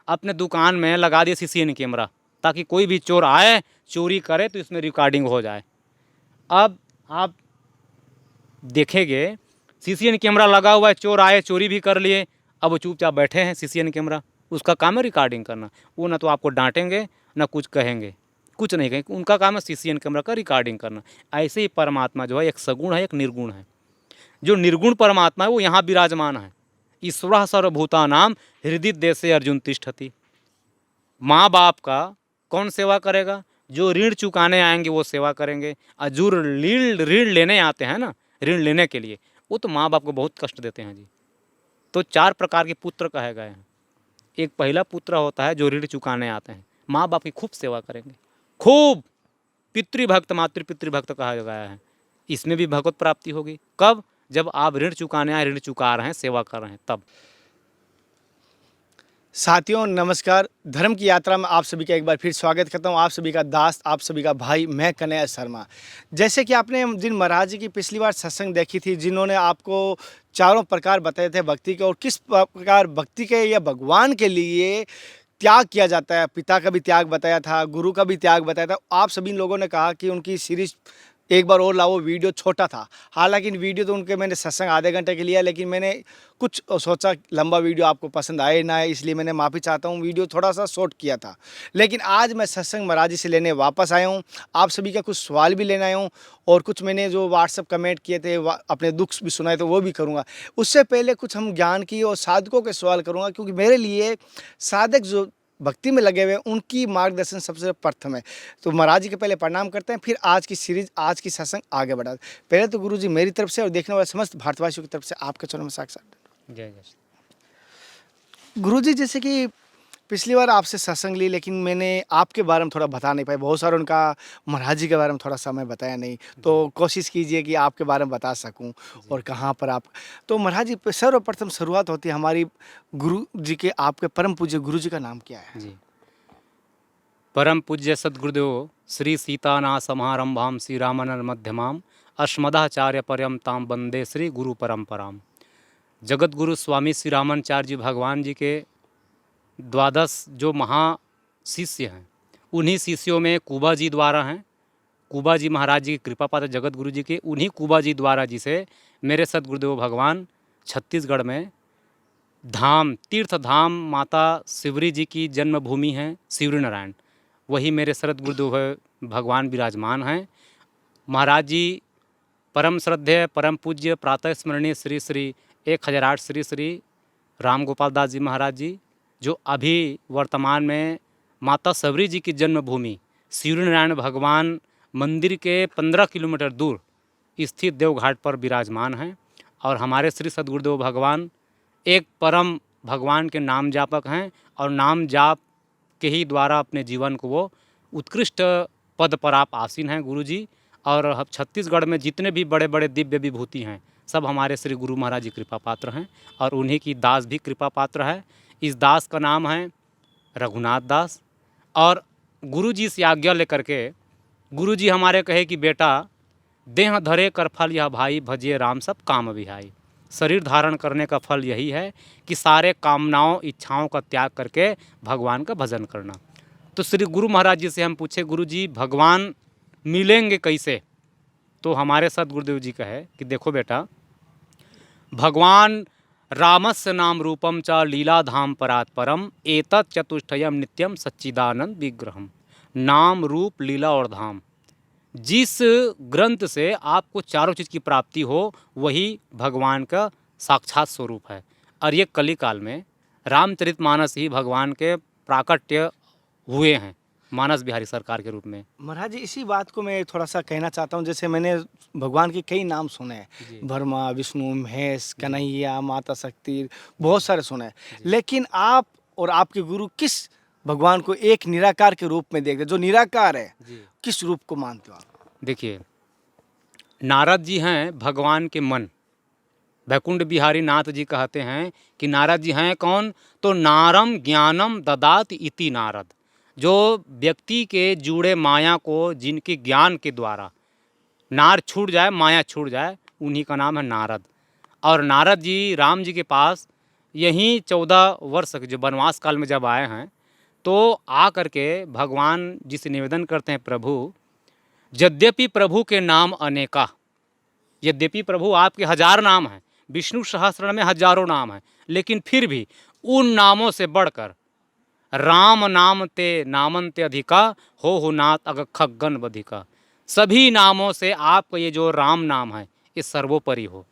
अपने दुकान में लगा दिए सीसीएन कैमरा, ताकि कोई भी चोर आए चोरी करे तो इसमें रिकॉर्डिंग हो जाए। अब आप देखेंगे सीसीएन कैमरा लगा हुआ है, चोर आए चोरी भी कर लिए, अब वो चुपचाप बैठे हैं। सीसीएन कैमरा उसका काम है रिकॉर्डिंग करना, वो ना तो आपको डांटेंगे ना कुछ कहेंगे, कुछ नहीं कहेंगे, उनका काम है सीसीएन कैमरा का रिकॉर्डिंग करना। ऐसे ही परमात्मा जो है एक सगुण है एक निर्गुण है। जो निर्गुण परमात्मा है वो यहाँ विराजमान है। ईश्वर सर्वभूतानाम हृदय देशे अर्जुन तिष्ठति। माँ बाप का कौन सेवा करेगा? जो ऋण चुकाने आएंगे वो सेवा करेंगे, और जो ऋण लेने आते हैं ना, ऋण लेने के लिए, वो तो माँ बाप को बहुत कष्ट देते हैं जी। तो 4 प्रकार के पुत्र कहे गए हैं। एक पहला पुत्र होता है जो ऋण चुकाने आते हैं, माँ बाप की खूब सेवा करेंगे, खूब पितृभक्त मातृपितृभक्त कहा गया है। इसमें भी भगवत प्राप्ति होगी। कब? जब आप ऋण चुकाने आए, ऋण चुका रहे हैं, सेवा कर रहे हैं, तब। साथियों नमस्कार। धर्म की यात्रा में आप सभी का एक बार फिर स्वागत करता हूं। आप सभी का दास, आप सभी का भाई, मैं कन्हैया शर्मा। जैसे कि आपने जिन महाराज जी की पिछली बार सत्संग देखी थी, जिन्होंने आपको चारों प्रकार बताए थे भक्ति के, और किस प्रकार भक्ति के या भगवान के लिए त्याग किया जाता है। पिता का भी त्याग बताया था, गुरु का भी त्याग बताया था। आप सभी लोगों ने कहा कि उनकी सीरीज एक बार और लाओ। वीडियो छोटा था, हालांकि वीडियो तो उनके मैंने सत्संग आधे घंटे के लिया, लेकिन मैंने कुछ सोचा लंबा वीडियो आपको पसंद आए ना आए, इसलिए मैंने माफ़ी चाहता हूँ, वीडियो थोड़ा सा शॉर्ट किया था। लेकिन आज मैं सत्संग महाराज जी से लेने वापस आया हूँ। आप सभी का कुछ सवाल भी लेने आया हूँ, और कुछ मैंने जो व्हाट्सअप कमेंट किए थे, अपने दुख भी सुनाए, तो वो भी करूँगा। उससे पहले कुछ हम ज्ञान की और साधकों के सवाल करूँगा, क्योंकि मेरे लिए साधक जो भक्ति में लगे हुए हैं उनकी मार्गदर्शन सबसे प्रथम है। तो महाराज जी के पहले प्रणाम करते हैं, फिर आज की सीरीज, आज की सत्संग आगे बढ़ाते हैं। पहले तो गुरु जी मेरी तरफ से और देखने वाले समस्त भारतवासियों की तरफ से आपके चरणों में साक्षात जय जय। गुरु जी। जैसे कि पिछली बार आपसे सत्संग ली, लेकिन मैंने आपके बारे में थोड़ा बता नहीं पाया, बहुत सारा उनका महाराज जी के बारे में थोड़ा सा मैं बताया नहीं, तो कोशिश कीजिए कि आपके बारे में बता सकूं और कहाँ पर आप। तो महाराज जी सर्वप्रथम शुरुआत होती है हमारी गुरु जी के, आपके परम पूज्य गुरु जी का नाम क्या है? जी, परम पूज्य सद्गुरुदेव श्री सीताना समारंभाम श्री रामानंद मध्यमाम अस्मदाचार्य पर्यंताम वंदे श्री गुरु परंपराम। जगत गुरु स्वामी श्री रामाचार्य जी भगवान जी के द्वादश जो महा शिष्य हैं, उन्हीं शिष्यों में कुबा जी द्वारा हैं। कुबा जी महाराज जी की कृपा पात्र जगत गुरु जी के, उन्हीं कुबा जी द्वारा जी से मेरे सद्गुरुदेव भगवान छत्तीसगढ़ में धाम, तीर्थ धाम माता शिवरी जी की जन्मभूमि है शिवरी नारायण, वही मेरे शरद गुरुदेव भगवान विराजमान हैं। महाराज जी परम श्रद्धेय परम पूज्य प्रातः स्मरणीय श्री श्री 1008 श्री श्री राम गोपाल दास जी महाराज जी, जो अभी वर्तमान में माता शबरी जी की जन्मभूमि शिवरी नारायण भगवान मंदिर के 15 किलोमीटर दूर स्थित देवघाट पर विराजमान हैं। और हमारे श्री सद्गुरुदेव भगवान एक परम भगवान के नाम जापक हैं, और नाम जाप के ही द्वारा अपने जीवन को वो उत्कृष्ट पद पर आप आसीन हैं गुरु जी। और हम छत्तीसगढ़ में जितने भी बड़े बड़े दिव्य विभूति हैं, सब हमारे श्री गुरु महाराज जी कृपा पात्र हैं, और उन्हीं की दास भी कृपा पात्र है। इस दास का नाम है रघुनाथ दास। और गुरु जी से आज्ञा लेकर के गुरु जी हमारे कहे कि बेटा देह धरे कर फल यह भाई, भजिए राम सब काम विहाई। शरीर धारण करने का फल यही है कि सारे कामनाओं इच्छाओं का त्याग करके भगवान का भजन करना। तो श्री गुरु महाराज जी से हम पूछे, गुरु जी भगवान मिलेंगे कैसे? तो हमारे साथ गुरुदेव जी कहे कि देखो बेटा, भगवान रामस्य नाम रूपम च लीला धाम परात् परम एतत् चतुष्टयम नित्यम सच्चिदानंद विग्रहम। नाम रूप लीला और धाम, जिस ग्रंथ से आपको चारों चीज़ की प्राप्ति हो वही भगवान का साक्षात स्वरूप है। और ये कली काल में रामचरितमानस ही भगवान के प्राकट्य हुए हैं मानस बिहारी सरकार के रूप में। महाराज जी इसी बात को मैं थोड़ा सा कहना चाहता हूँ। जैसे मैंने भगवान के कई नाम सुने हैं, ब्रह्मा, विष्णु, महेश, कन्हैया, माता शक्ति, बहुत सारे सुने हैं, लेकिन आप और आपके गुरु किस भगवान को एक निराकार के रूप में देखते, जो निराकार है, किस रूप को मानते हो आप? देखिए, नारद जी हैं भगवान के मन। वैकुंठ बिहारी नाथ जी कहते हैं कि नारद जी हैं कौन? तो नारम ज्ञानम ददात इति नारद। जो व्यक्ति के जुड़े माया को, जिनके ज्ञान के द्वारा नार छूट जाए, माया छूट जाए, उन्हीं का नाम है नारद। और नारद जी राम जी के पास यहीं 14 वर्ष जो वनवास काल में जब आए हैं, तो आ करके भगवान जी से निवेदन करते हैं, प्रभु यद्यपि प्रभु के नाम अनेका, यद्यपि प्रभु आपके 1000 नाम हैं, विष्णु सहस्त्र में हजारों नाम हैं, लेकिन फिर भी उन नामों से बढ़कर राम नाम ते नामंते अधिका, हो नाथ अग खगन बधिका। सभी नामों से आपका ये जो राम नाम है ये सर्वोपरि हो।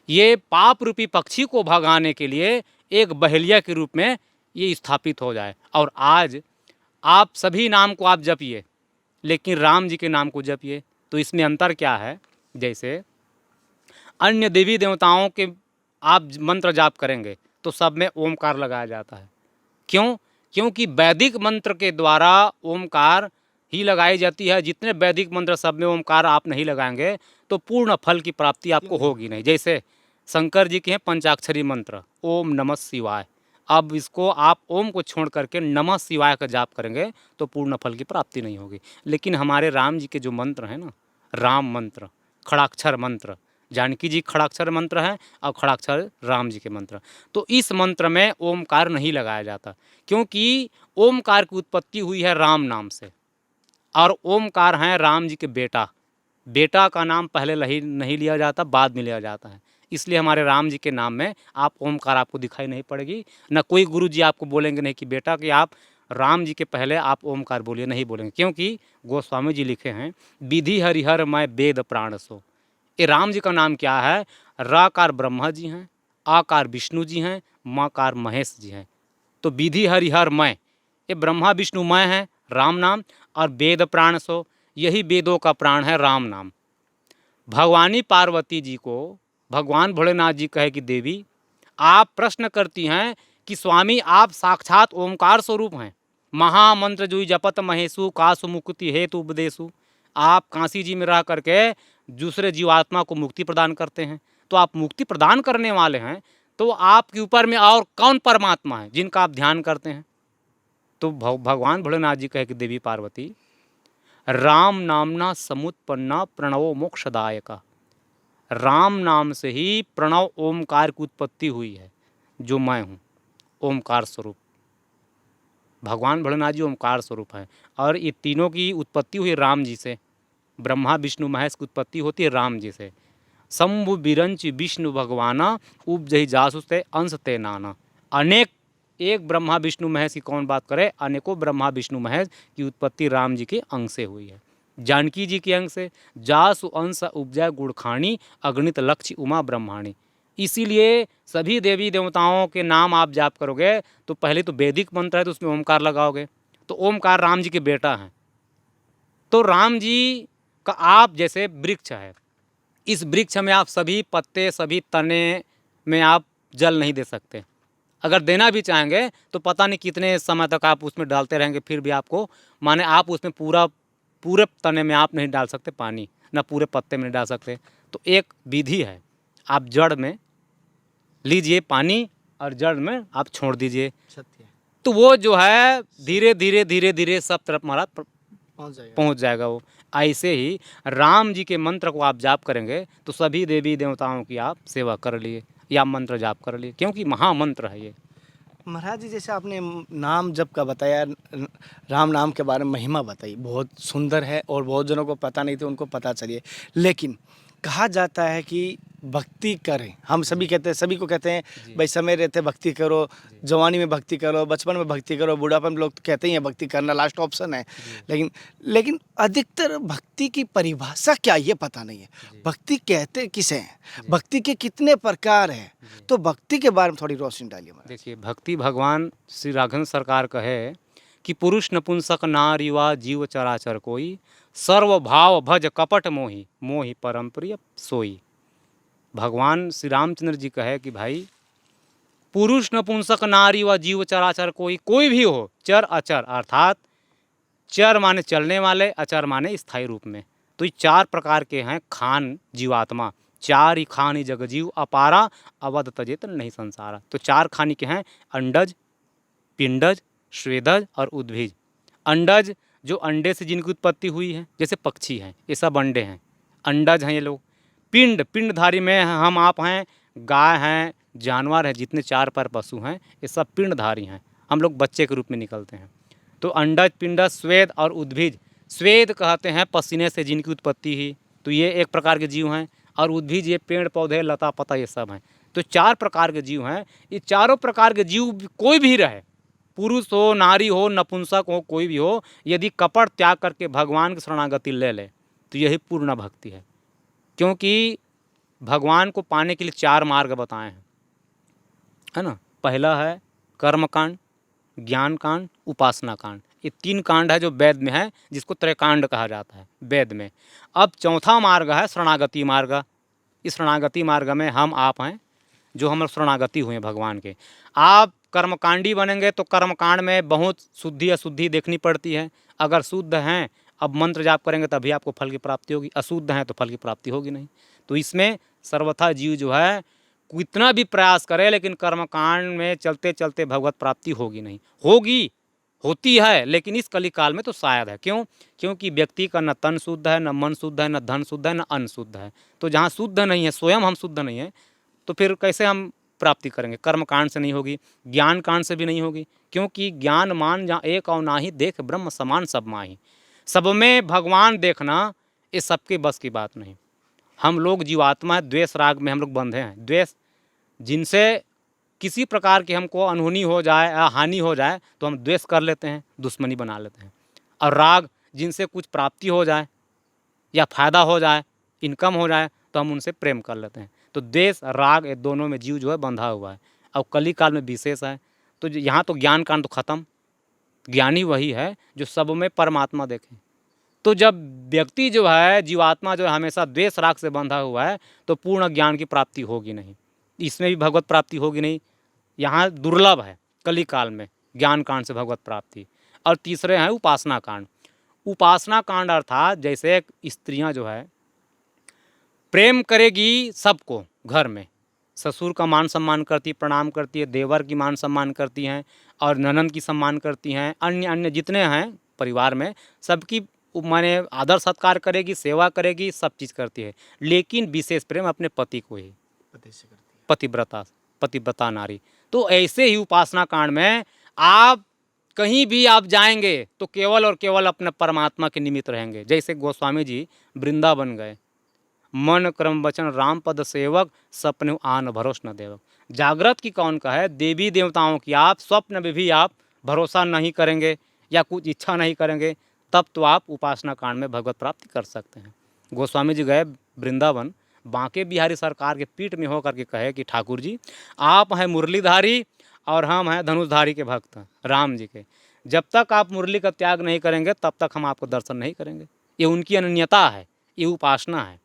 ये पाप रूपी पक्षी को भगाने के लिए एक बहेलिया के रूप में ये स्थापित हो जाए। और आज आप सभी नाम को आप जपिए, लेकिन राम जी के नाम को जपिए। तो इसमें अंतर क्या है? जैसे अन्य देवी देवताओं के आप मंत्र जाप करेंगे तो सब में ओमकार लगाया जाता है। क्यों? क्योंकि वैदिक मंत्र के द्वारा ओमकार ही लगाई जाती है। जितने वैदिक मंत्र सब में ओमकार आप नहीं लगाएंगे तो पूर्ण फल की प्राप्ति आपको होगी नहीं। जैसे शंकर जी के हैं पंचाक्षरी मंत्र ओम नमः शिवाय, अब इसको आप ओम को छोड़ करके नमः शिवाय का जाप करेंगे तो पूर्ण फल की प्राप्ति नहीं होगी। लेकिन हमारे राम जी के जो मंत्र हैं ना, राम मंत्र, खड़ाक्षर मंत्र, जानकी जी खड़ाक्षर मंत्र है और खड़ाक्षर राम जी के मंत्र, तो इस मंत्र में ओमकार नहीं लगाया जाता, क्योंकि ओमकार की उत्पत्ति हुई है राम नाम से। और ओमकार हैं राम जी के बेटा, बेटा का नाम पहले नहीं लिया जाता, बाद में लिया जाता है। इसलिए हमारे राम जी के नाम में आप ओमकार आपको दिखाई नहीं पड़ेगी। न कोई गुरु जी आपको बोलेंगे नहीं कि बेटा कि आप राम जी के पहले आप ओमकार बोलिए, नहीं बोलेंगे। क्योंकि गोस्वामी जी लिखे हैं विधि हरिहर मैं वेद प्राण सो। ये राम जी का नाम क्या है? राकार ब्रह्मा जी हैं, आकार विष्णु जी हैं, माकार महेश जी हैं। तो विधि हरिहर मैं, ये ब्रह्मा विष्णु मैं है राम नाम, और वेद प्राण सो, यही वेदों का प्राण है राम नाम। भगवानी पार्वती जी को भगवान भोलेनाथ जी कहे कि देवी आप प्रश्न करती हैं कि स्वामी आप साक्षात ओमकार स्वरूप हैं, महामंत्र जुई जपत महेशु कासु मुक्ति हेतु उपदेशु। आप काशी जी में रह करके दूसरे जीवात्मा को मुक्ति प्रदान करते हैं, तो आप मुक्ति प्रदान करने वाले हैं, तो आपके ऊपर में और कौन परमात्मा है जिनका आप ध्यान करते हैं? तो भगवान भोलेनाथ जी कहे कि देवी पार्वती राम नामना समुत्पन्ना प्रणवो मोक्षदायका, राम नाम से ही प्रणव ओमकार की उत्पत्ति हुई है, जो मैं हूँ ओमकार स्वरूप। भगवान भोलेनाथ जी ओमकार स्वरूप हैं, और ये तीनों की उत्पत्ति हुई राम जी से। ब्रह्मा विष्णु महेश की उत्पत्ति होती है राम जी से। शंभु बिरंच विष्णु भगवाना उपजही जासुस्ते अंश ते नाना। अनेक एक ब्रह्मा विष्णु महेश की कौन बात करे, अनेकों ब्रह्मा विष्णु महेश की उत्पत्ति राम जी के अंग से हुई है, जानकी जी के अंग से। जासु अंश उपजय गुड़खानी अगणित लक्ष्य उमा ब्रह्माणी। इसीलिए सभी देवी देवताओं के नाम आप जाप करोगे तो पहले तो वैदिक मंत्र है तो उसमें ओमकार लगाओगे, तो ओमकार राम जी के बेटा हैं। तो राम जी का आप जैसे वृक्ष है, इस वृक्ष में आप सभी पत्ते सभी तने में आप जल नहीं दे सकते। अगर देना भी चाहेंगे तो पता नहीं कितने समय तक आप उसमें डालते रहेंगे, फिर भी आपको माने आप उसमें पूरे तने में आप नहीं डाल सकते पानी, ना पूरे पत्ते में नहीं डाल सकते। तो एक विधि है, आप जड़ में लीजिए पानी और जड़ में आप छोड़ दीजिए, सत्य तो वो जो है धीरे धीरे सब तरफ हमारा पहुंच जाएगा वो। ऐसे ही राम जी के मंत्र को आप जाप करेंगे तो सभी देवी देवताओं की आप सेवा कर लिए या मंत्र जाप कर लिए, क्योंकि महामंत्र है ये। महाराज जी, जैसे आपने नाम जप का बताया, राम नाम के बारे में महिमा बताई, बहुत सुंदर है और बहुत जनों को पता नहीं थे, उनको पता चलिए। लेकिन कहा जाता है कि भक्ति करें, हम सभी कहते हैं, सभी को कहते हैं भाई समय रहते भक्ति करो, जवानी में भक्ति करो, बचपन में भक्ति करो, बुढ़ापन में लोग तो कहते ही हैं भक्ति करना लास्ट ऑप्शन है। लेकिन अधिकतर भक्ति की परिभाषा क्या ये पता नहीं है, भक्ति कहते किसे हैं, भक्ति के कितने प्रकार हैं, तो भक्ति के बारे में थोड़ी रोशनी डालिए। देखिए, भक्ति भगवान श्री राघवेंद्र सरकार कहे कि पुरुष नपुंसक नार युवा जीव चराचर कोई, सर्व भाव भज कपट मोहि मोहि परम प्रिय सोई। भगवान श्री रामचंद्र जी कहे कि भाई पुरुष नपुंसक नारी व जीव चराचर कोई भी हो, चर अचर, अर्थात चर माने चलने वाले, अचर माने स्थायी रूप में। तो ये 4 प्रकार के हैं खान जीवात्मा, 4 ही खान ही जगजीव अपारा अवध तजेत नहीं संसारा। तो 4 खानी के हैं अंडज, पिंडज, स्वेदज और उद्भिज। अंडज जो अंडे से जिनकी उत्पत्ति हुई है, जैसे पक्षी हैं, ये सब अंडे हैं, अंडज हैं ये लोग। पिंडधारी में हम आप हैं, गाय हैं, जानवर हैं, जितने चार पैर पशु हैं, ये सब पिंडधारी हैं। हम लोग बच्चे के रूप में निकलते हैं। तो अंडज, पिंडज, स्वेद और उद्भिज। स्वेद कहते हैं पसीने से जिनकी उत्पत्ति ही, तो ये एक प्रकार के जीव हैं। और उद्भिज ये पेड़ पौधे, लता पता, ये सब हैं। तो चार प्रकार के जीव हैं। ये चारों प्रकार के जीव कोई भी रहे, पुरुष हो, नारी हो, नपुंसक हो, कोई भी हो, यदि कपट त्याग करके भगवान की शरणागति ले ले तो यही पूर्ण भक्ति है। क्योंकि भगवान को पाने के लिए चार मार्ग बताए हैं, है ना। पहला है कर्मकांड, ज्ञान कांड, उपासना कांड। ये तीन कांड है जो वेद में है, जिसको त्रयकांड कहा जाता है वेद में। अब चौथा मार्ग है शरणागति मार्ग। इस शरणागति मार्ग में हम आप हैं जो हम शरणागति हुए भगवान के। आप कर्मकांडी बनेंगे तो कर्मकांड में बहुत शुद्धि अशुद्धि देखनी पड़ती है। अगर शुद्ध हैं, अब मंत्र जाप करेंगे तभी आपको फल की प्राप्ति होगी, अशुद्ध हैं तो फल की प्राप्ति होगी नहीं। तो इसमें सर्वथा जीव जो है कितना भी प्रयास करे, लेकिन कर्मकांड में चलते चलते भगवत प्राप्ति होगी नहीं। होगी, होती है, लेकिन इस कली काल में तो शायद है। क्यों? क्योंकि व्यक्ति का न तन शुद्ध है, न मन शुद्ध है, न धन शुद्ध है, न अन्न शुद्ध है। तो जहाँ शुद्ध नहीं है, स्वयं हम शुद्ध नहीं है, तो फिर कैसे हम प्राप्ति करेंगे? कर्मकांड से नहीं होगी, ज्ञान कांड से भी नहीं होगी। क्योंकि ज्ञान मान जहाँ एक और नाही, देख ब्रह्म समान सब माही। सब में भगवान देखना ये सबके बस की बात नहीं। हम लोग जीवात्मा है, द्वेष राग में हम लोग बंधे हैं। द्वेष, जिनसे किसी प्रकार की हमको अनहोनी हो जाए या हानि हो जाए तो हम द्वेष कर लेते हैं, दुश्मनी बना लेते हैं। और राग, जिनसे कुछ प्राप्ति हो जाए या फायदा हो जाए, इनकम हो जाए, तो हम उनसे प्रेम कर लेते हैं। तो द्वेष राग ये दोनों में जीव जो है बंधा हुआ है। अब कली काल में विशेष है। तो यहाँ तो ज्ञान कांड तो खत्म। ज्ञानी वही है जो सब में परमात्मा देखे। तो जब व्यक्ति जो है, जीवात्मा जो है, हमेशा द्वेष राग से बंधा हुआ है, तो पूर्ण ज्ञान की प्राप्ति होगी नहीं, इसमें भी भगवत प्राप्ति होगी नहीं। यहाँ दुर्लभ है कली काल में ज्ञान कांड से भगवत प्राप्ति। और तीसरे हैं उपासना कांड। उपासना कांड अर्थात जैसे स्त्रियां जो है प्रेम करेगी सबको, घर में ससुर का मान सम्मान करती, प्रणाम करती है, देवर की मान सम्मान करती हैं, और ननद की सम्मान करती हैं, अन्य अन्य जितने हैं परिवार में सबकी माने आदर सत्कार करेगी, सेवा करेगी, सब चीज़ करती है। लेकिन विशेष प्रेम अपने पति को ही, पति से करती है। पतिव्रता नारी। तो ऐसे ही उपासना कांड में आप कहीं भी आप जाएंगे तो केवल और केवल अपने परमात्मा के निमित्त रहेंगे। जैसे गोस्वामी जी वृंदावन गए, मन क्रम वचन राम पद सेवक, सपने आन भरोस न देवक। जागृत की कौन का है? देवी देवताओं की आप स्वप्न में भी आप भरोसा नहीं करेंगे या कुछ इच्छा नहीं करेंगे, तब तो आप उपासना कांड में भगवत प्राप्ति कर सकते हैं। गोस्वामी जी गए वृंदावन, बांके बिहारी सरकार के पीठ में होकर के कहे कि ठाकुर जी आप हैं मुरलीधारी और हम हैं धनुषधारी के भक्त राम जी के। जब तक आप मुरली का त्याग नहीं करेंगे तब तक हम आपको दर्शन नहीं करेंगे। ये उनकी अनन्यता है, ये उपासना है।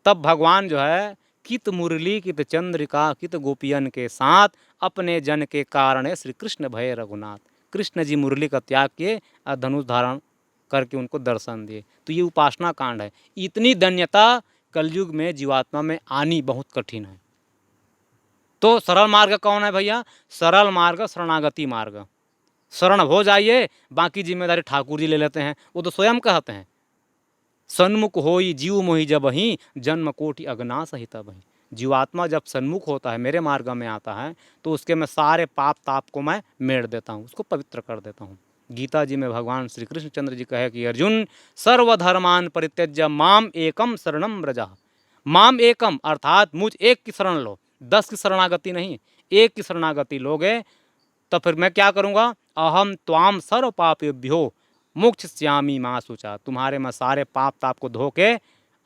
तब भगवान जो है कित मुरली कित चंद्रिका कित गोपियन के साथ, अपने जन के कारण श्री कृष्ण भय रघुनाथ। कृष्ण जी मुरली का त्याग किए और धनुष धारण करके उनको दर्शन दिए। तो ये उपासना कांड है। इतनी धन्यता कलयुग में जीवात्मा में आनी बहुत कठिन है। तो सरल मार्ग कौन है भैया? सरल मार्ग शरणागति मार्ग। शरण हो जाइए, बाकी जिम्मेदारी ठाकुर जी ले लेते हैं। वो तो स्वयं कहते हैं, सन्मुख होई जीव मोहि जब ही, जन्म कोटि अगना सहित बही। जीवात्मा जब सन्मुख होता है, मेरे मार्ग में आता है, तो उसके मैं सारे पाप ताप को मैं मेड़ देता हूँ, उसको पवित्र कर देता हूँ। गीता जी में भगवान श्री कृष्ण चंद्र जी कहे कि अर्जुन सर्वधर्मान परित्यज्य माम एकम शरणम व्रजा। माम एकम अर्थात मुझ एक की शरण लो, 10 की शरणागति नहीं, एक की शरणागति लोगे तो फिर मैं क्या करूँगा? अहम त्वाम सर्व पापेभ्यो मोक्षयिष्यामि मा शुचा। तुम्हारे मैं सारे पाप ताप को धो के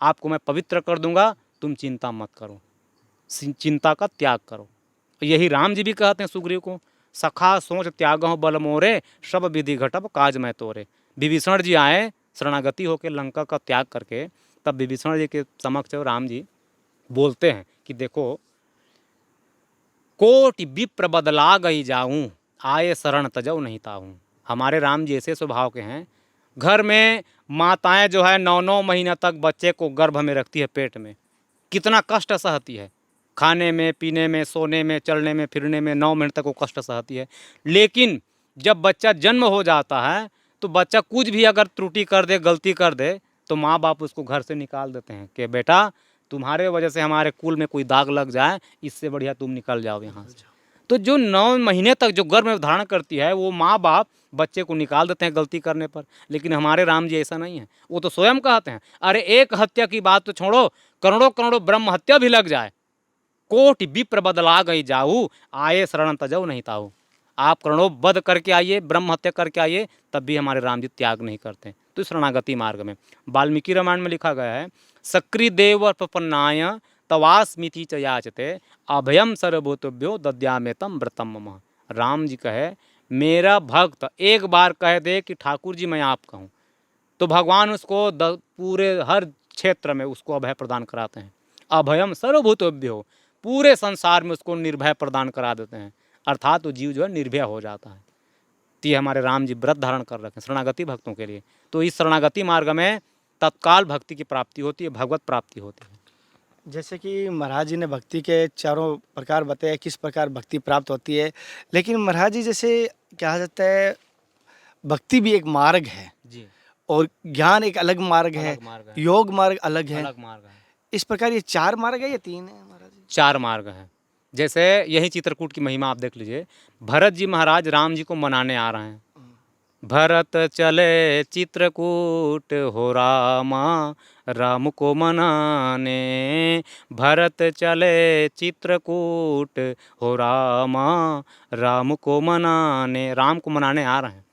आपको मैं पवित्र कर दूंगा, तुम चिंता मत करो, चिंता का त्याग करो। यही राम जी भी कहते हैं सुग्रीव को, सखा सोच त्यागो बल मोरे, सब विधि घटब काज मैं तोरे। विभीषण जी आए शरणागति होकर लंका का त्याग करके, तब विभीषण जी के समक्ष राम जी बोलते हैं कि देखो कोटि विप्र बदला गई जाऊं, आए शरण तजऊ नहीं ताऊं। हमारे राम जी ऐसे स्वभाव के हैं, घर में माताएं जो है 9-9 महीना तक बच्चे को गर्भ में रखती है, पेट में कितना कष्ट सहती है, खाने में, पीने में, सोने में, चलने में, फिरने में 9 महीने तक वो कष्ट सहती है। लेकिन जब बच्चा जन्म हो जाता है तो बच्चा कुछ भी अगर त्रुटि कर दे, गलती कर दे, तो माँ बाप उसको घर से निकाल देते हैं कि बेटा तुम्हारे वजह से हमारे कुल में कोई दाग लग जाए, इससे बढ़िया तुम निकल जाओ यहाँ से। तो जो 9 महीने तक जो गर्भ में धारण करती है, वो माँ बाप बच्चे को निकाल देते हैं गलती करने पर। लेकिन हमारे राम जी ऐसा नहीं है, वो तो स्वयं कहते हैं, अरे एक हत्या की बात तो छोड़ो, करोड़ों करोड़ों ब्रह्म हत्या भी लग जाए, कोटि विप्र बदला गई जाऊ, आए शरण तजऊ नहीं ताऊ। आप करोड़ों वध करके आइए, ब्रह्म हत्या करके आइए, तब भी हमारे राम जी त्याग नहीं करते। तो शरणागति मार्ग में वाल्मीकि रामायण में लिखा गया है, सक्री देव प्रपन्नाय तवास्मिति च याचते अभयम सर्वभूतभ्यो दद्यामेतम व्रतम मम। राम जी कहे, मेरा भक्त एक बार कह दे कि ठाकुर जी मैं आप कहूँ, तो भगवान उसको पूरे हर क्षेत्र में उसको अभय प्रदान कराते हैं। अभयम सर्वभूतभ्यो, पूरे संसार में उसको निर्भय प्रदान करा देते हैं, अर्थात वो जीव जो है निर्भय हो जाता है। तो ये हमारे राम जी व्रत धारण कर रखे हैं शरणागति भक्तों के लिए। तो इस शरणागति मार्ग में तत्काल भक्ति की प्राप्ति होती है, भगवत प्राप्ति होती है। जैसे कि महाराज जी ने भक्ति के चारों प्रकार बताए, किस प्रकार भक्ति प्राप्त होती है, लेकिन महाराज जी जैसे कहा जाता है भक्ति भी एक मार्ग है जी, और ज्ञान एक अलग मार्ग है, योग मार्ग अलग है। अलग मार्ग है। इस प्रकार ये 4 मार्ग है या 3 है महाराज जी? 4 मार्ग है। जैसे यही चित्रकूट की महिमा आप देख लीजिए, भरत जी महाराज राम जी को मनाने आ रहे हैं। भरत चले चित्रकूट हो रामा, राम को मनाने। भरत चले चित्रकूट हो रामा, राम को मनाने। राम को मनाने आ रहे हैं।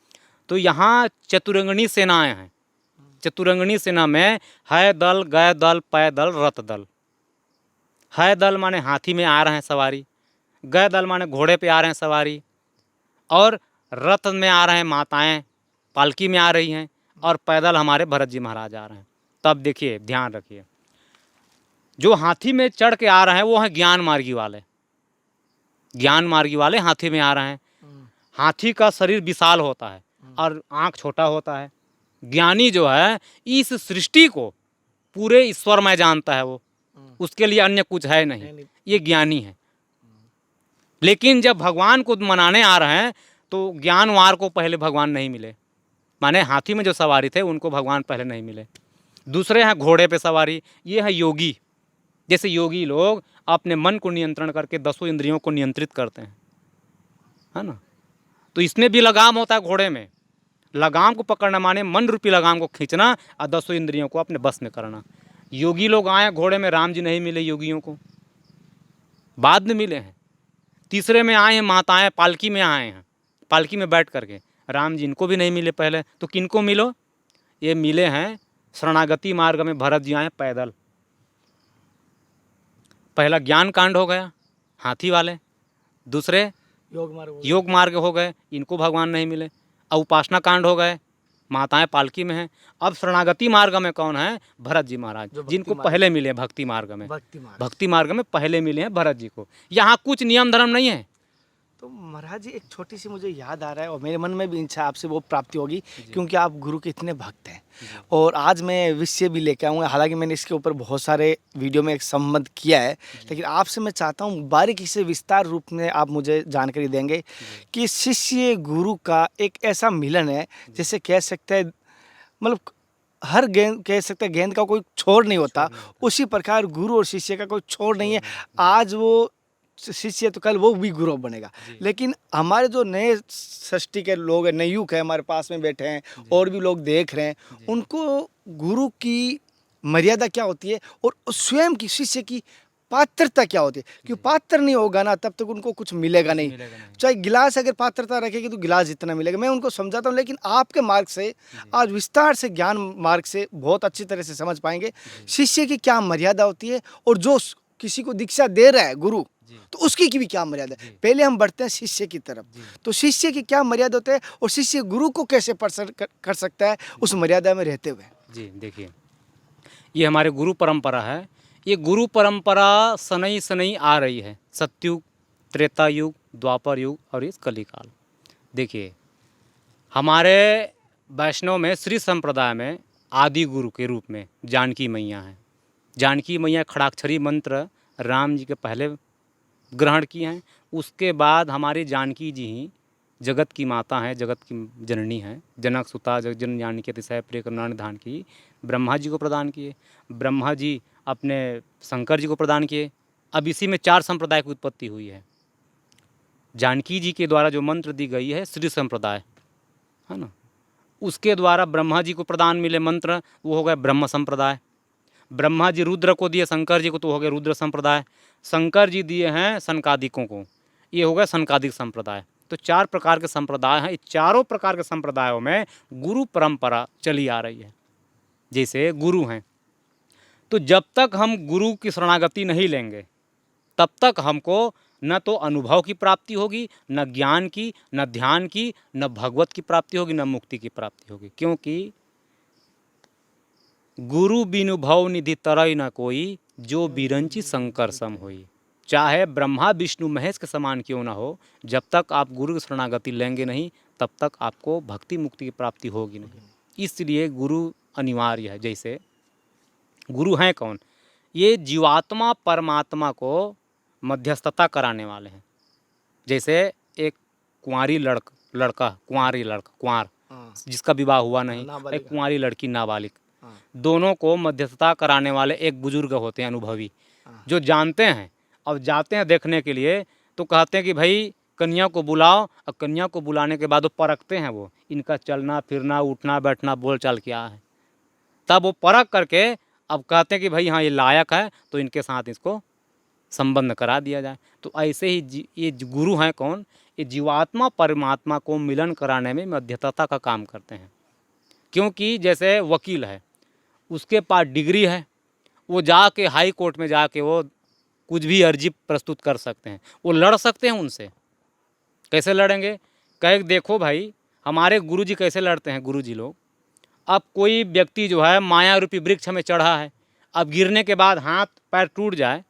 तो यहाँ चतुरंगनी सेनाएं हैं। चतुरंगनी सेना में है दल, गय दल, पै दल, रथ दल। है दल माने हाथी में आ रहे हैं सवारी, गय दल माने घोड़े पे आ रहे हैं सवारी, और रथ में आ रहे हैं माताएं, पालकी में आ रही हैं, और पैदल हमारे भरत जी महाराज आ रहे हैं। तब देखिए, ध्यान रखिए, जो हाथी में चढ़ के आ रहे हैं वो हैं ज्ञान मार्गी वाले। ज्ञान मार्गी वाले हाथी में आ रहे हैं। हाथी का शरीर विशाल होता है और आँख छोटा होता है। ज्ञानी जो है इस सृष्टि को पूरे ईश्वरमय जानता है, वो उसके लिए अन्य कुछ है नहीं, ये ज्ञानी है। लेकिन जब भगवान को मनाने आ रहे हैं तो ज्ञानवार को पहले भगवान नहीं मिले, माने हाथी में जो सवारी थे उनको भगवान पहले नहीं मिले। दूसरे हैं घोड़े पे सवारी, ये है योगी। जैसे योगी लोग अपने मन को नियंत्रण करके 10 इंद्रियों को नियंत्रित करते हैं, है ना। तो इसमें भी लगाम होता है घोड़े में। लगाम को पकड़ना माने मन रूपी लगाम को खींचना और 10 इंद्रियों को अपने बस में करना। योगी लोग आए घोड़े में, राम जी नहीं मिले योगियों को, बाद में मिले हैं। तीसरे में आए हैं माताएं, पालकी में आए हैं, पालकी में बैठ करके। राम जी इनको भी नहीं मिले पहले। तो किनको मिलो? ये मिले हैं शरणागति मार्ग में। भरत जी आए पैदल। पहला ज्ञान कांड हो गया हाथी वाले, दूसरे योग मार्ग हो गए, इनको भगवान नहीं मिले। अब उपासना कांड हो गए, माताएं पालकी में हैं। अब शरणागति मार्ग में कौन है? भरत जी महाराज, जिनको पहले मिले भक्ति मार्ग में। भक्ति मार्ग में पहले मिले हैं भरत जी को। यहाँ कुछ नियम धर्म नहीं है। तो महाराज जी एक छोटी सी मुझे याद आ रहा है और मेरे मन में भी इच्छा आपसे वो प्राप्ति होगी, क्योंकि आप गुरु के इतने भक्त हैं। और आज मैं विषय भी लेकर आऊँगा, हालांकि मैंने इसके ऊपर बहुत सारे वीडियो में एक संबंध किया है, लेकिन आपसे मैं चाहता हूँ बारीकी से विस्तार रूप में आप मुझे जानकारी देंगे कि शिष्य गुरु का एक ऐसा मिलन है, जैसे कह सकते हैं मतलब हर गेंद कह सकते हैं गेंद का कोई छोर नहीं होता, उसी प्रकार गुरु और शिष्य का कोई छोर नहीं है। आज वो शिष्य तो कल वो भी गुरु बनेगा। लेकिन हमारे जो नए सृष्टि के लोग हैं, नवयुग है, हमारे पास में बैठे हैं और भी लोग देख रहे हैं, उनको गुरु की मर्यादा क्या होती है और स्वयं की शिष्य की पात्रता क्या होती है? क्योंकि पात्र नहीं होगा ना तब तक उनको कुछ मिलेगा नहीं। चाहे गिलास अगर पात्रता रखेगी तो गिलास जितना मिलेगा। मैं उनको समझाता हूँ, लेकिन आपके मार्ग से आज विस्तार से ज्ञान मार्ग से बहुत अच्छी तरह से समझ पाएंगे शिष्य की क्या मर्यादा होती है, और जो किसी को दीक्षा दे रहा है गुरु, तो उसकी की भी क्या मर्यादा है। पहले हम बढ़ते हैं शिष्य की तरफ, तो शिष्य की क्या मर्यादा होता है और शिष्य गुरु को कैसे कर सकता है उस मर्यादा में रहते हुए। जी देखिए, ये हमारे गुरु परंपरा है। ये गुरु परंपरा सनई सनई आ रही है, सतयुग, त्रेता युग, द्वापर युग और इस कलिकाल। देखिए, हमारे वैष्णव में श्री संप्रदाय में आदि गुरु के रूप में जानकी मैया हैं। जानकी मैया खड़ाक्षरी मंत्र राम जी के पहले ग्रहण किए हैं। उसके बाद हमारी जानकी जी ही जगत की माता हैं, जगत की जननी हैं। जनक सुता जग जन जानकी अतिशय प्रिय करुणा निधान की ब्रह्मा जी को प्रदान किए। ब्रह्मा जी अपने शंकर जी को प्रदान किए। अब इसी में 4 संप्रदाय की उत्पत्ति हुई है। जानकी जी के द्वारा जो मंत्र दी गई है श्री संप्रदाय, है ना। उसके द्वारा ब्रह्मा जी को प्रदान मिले मंत्र, वो हो गए ब्रह्म संप्रदाय। ब्रह्मा जी रुद्र को दिए शंकर जी को, तो हो गए रुद्र संप्रदाय। शंकर जी दिए हैं सनकादिकों को, ये हो गया सनकादिक संप्रदाय। तो 4 प्रकार के संप्रदाय हैं। इस चारों प्रकार के संप्रदायों में गुरु परंपरा चली आ रही है। जैसे गुरु हैं, तो जब तक हम गुरु की शरणागति नहीं लेंगे तब तक हमको न तो अनुभव की प्राप्ति होगी, न ज्ञान की, न ध्यान की, न भगवत की प्राप्ति होगी, न मुक्ति की प्राप्ति होगी। क्योंकि गुरु बिनु भव निधि तरई न कोई, जो बिरंची शंकर सम होई। चाहे ब्रह्मा विष्णु महेश के समान क्यों ना हो, जब तक आप गुरु की शरणागति लेंगे नहीं तब तक आपको भक्ति मुक्ति की प्राप्ति होगी नहीं। इसलिए गुरु अनिवार्य है। जैसे गुरु हैं कौन? ये जीवात्मा परमात्मा को मध्यस्थता कराने वाले हैं। जैसे एक कुंवारी कुंवार हाँ, जिसका विवाह हुआ नहीं, नाबालिग। एक कुंवारी लड़की नाबालिग, हाँ, दोनों को मध्यस्थता कराने वाले एक बुजुर्ग होते हैं, अनुभवी, हाँ, जो जानते हैं। और जाते हैं देखने के लिए तो कहते हैं कि भाई कन्या को बुलाओ, और कन्या को बुलाने के बाद वो परखते हैं, वो इनका चलना फिरना उठना बैठना बोल चाल क्या है। तब वो परख करके अब कहते हैं कि भाई हाँ ये लायक है, तो इनके साथ इसको संबंध करा दिया जाए। तो ऐसे ही ये गुरु हैं कौन? ये जीवात्मा परमात्मा को मिलन कराने में मध्यस्थता का काम करते हैं। क्योंकि जैसे वकील है, उसके पास डिग्री है, वो जाके हाई कोर्ट में जाके वो कुछ भी अर्जी प्रस्तुत कर सकते हैं, वो लड़ सकते हैं उनसे। कैसे लड़ेंगे? कहे देखो भाई हमारे गुरुजी कैसे लड़ते हैं। गुरुजी लोग, अब कोई व्यक्ति जो है माया रूपी वृक्ष में चढ़ा है, अब गिरने के बाद हाथ पैर टूट जाए,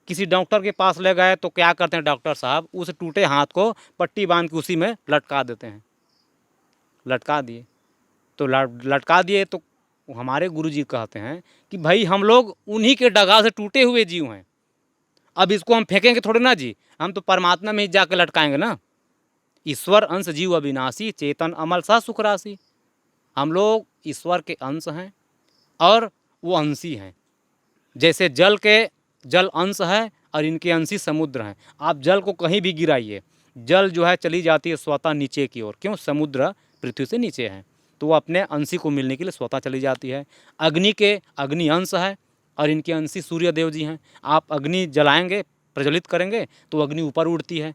किसी डॉक्टर के पास ले गए तो क्या करते हैं डॉक्टर साहब? उस टूटे हाथ को पट्टी बांध के उसी में लटका देते हैं। लटका दिए तो लटका दिए तो हमारे गुरुजी कहते हैं कि भाई हम लोग उन्हीं के डगा से टूटे हुए जीव हैं, अब इसको हम फेंकेंगे थोड़े ना जी, हम तो परमात्मा में ही जाकर लटकाएंगे ना। ईश्वर अंश जीव अविनाशी, चेतन अमल सा सुख राशि। हम लोग ईश्वर के अंश हैं और वो अंशी हैं। जैसे जल अंश है और इनके अंशी समुद्र हैं। आप जल को कहीं भी गिराइए, जल जो है चली जाती है स्वतः नीचे की ओर। क्यों? समुद्र पृथ्वी से नीचे है, तो वो अपने अंशी को मिलने के लिए स्वतः चली जाती है। अग्नि अंश है और इनके अंशी सूर्य देव जी हैं। आप अग्नि जलाएंगे, प्रज्वलित करेंगे तो अग्नि ऊपर उड़ती है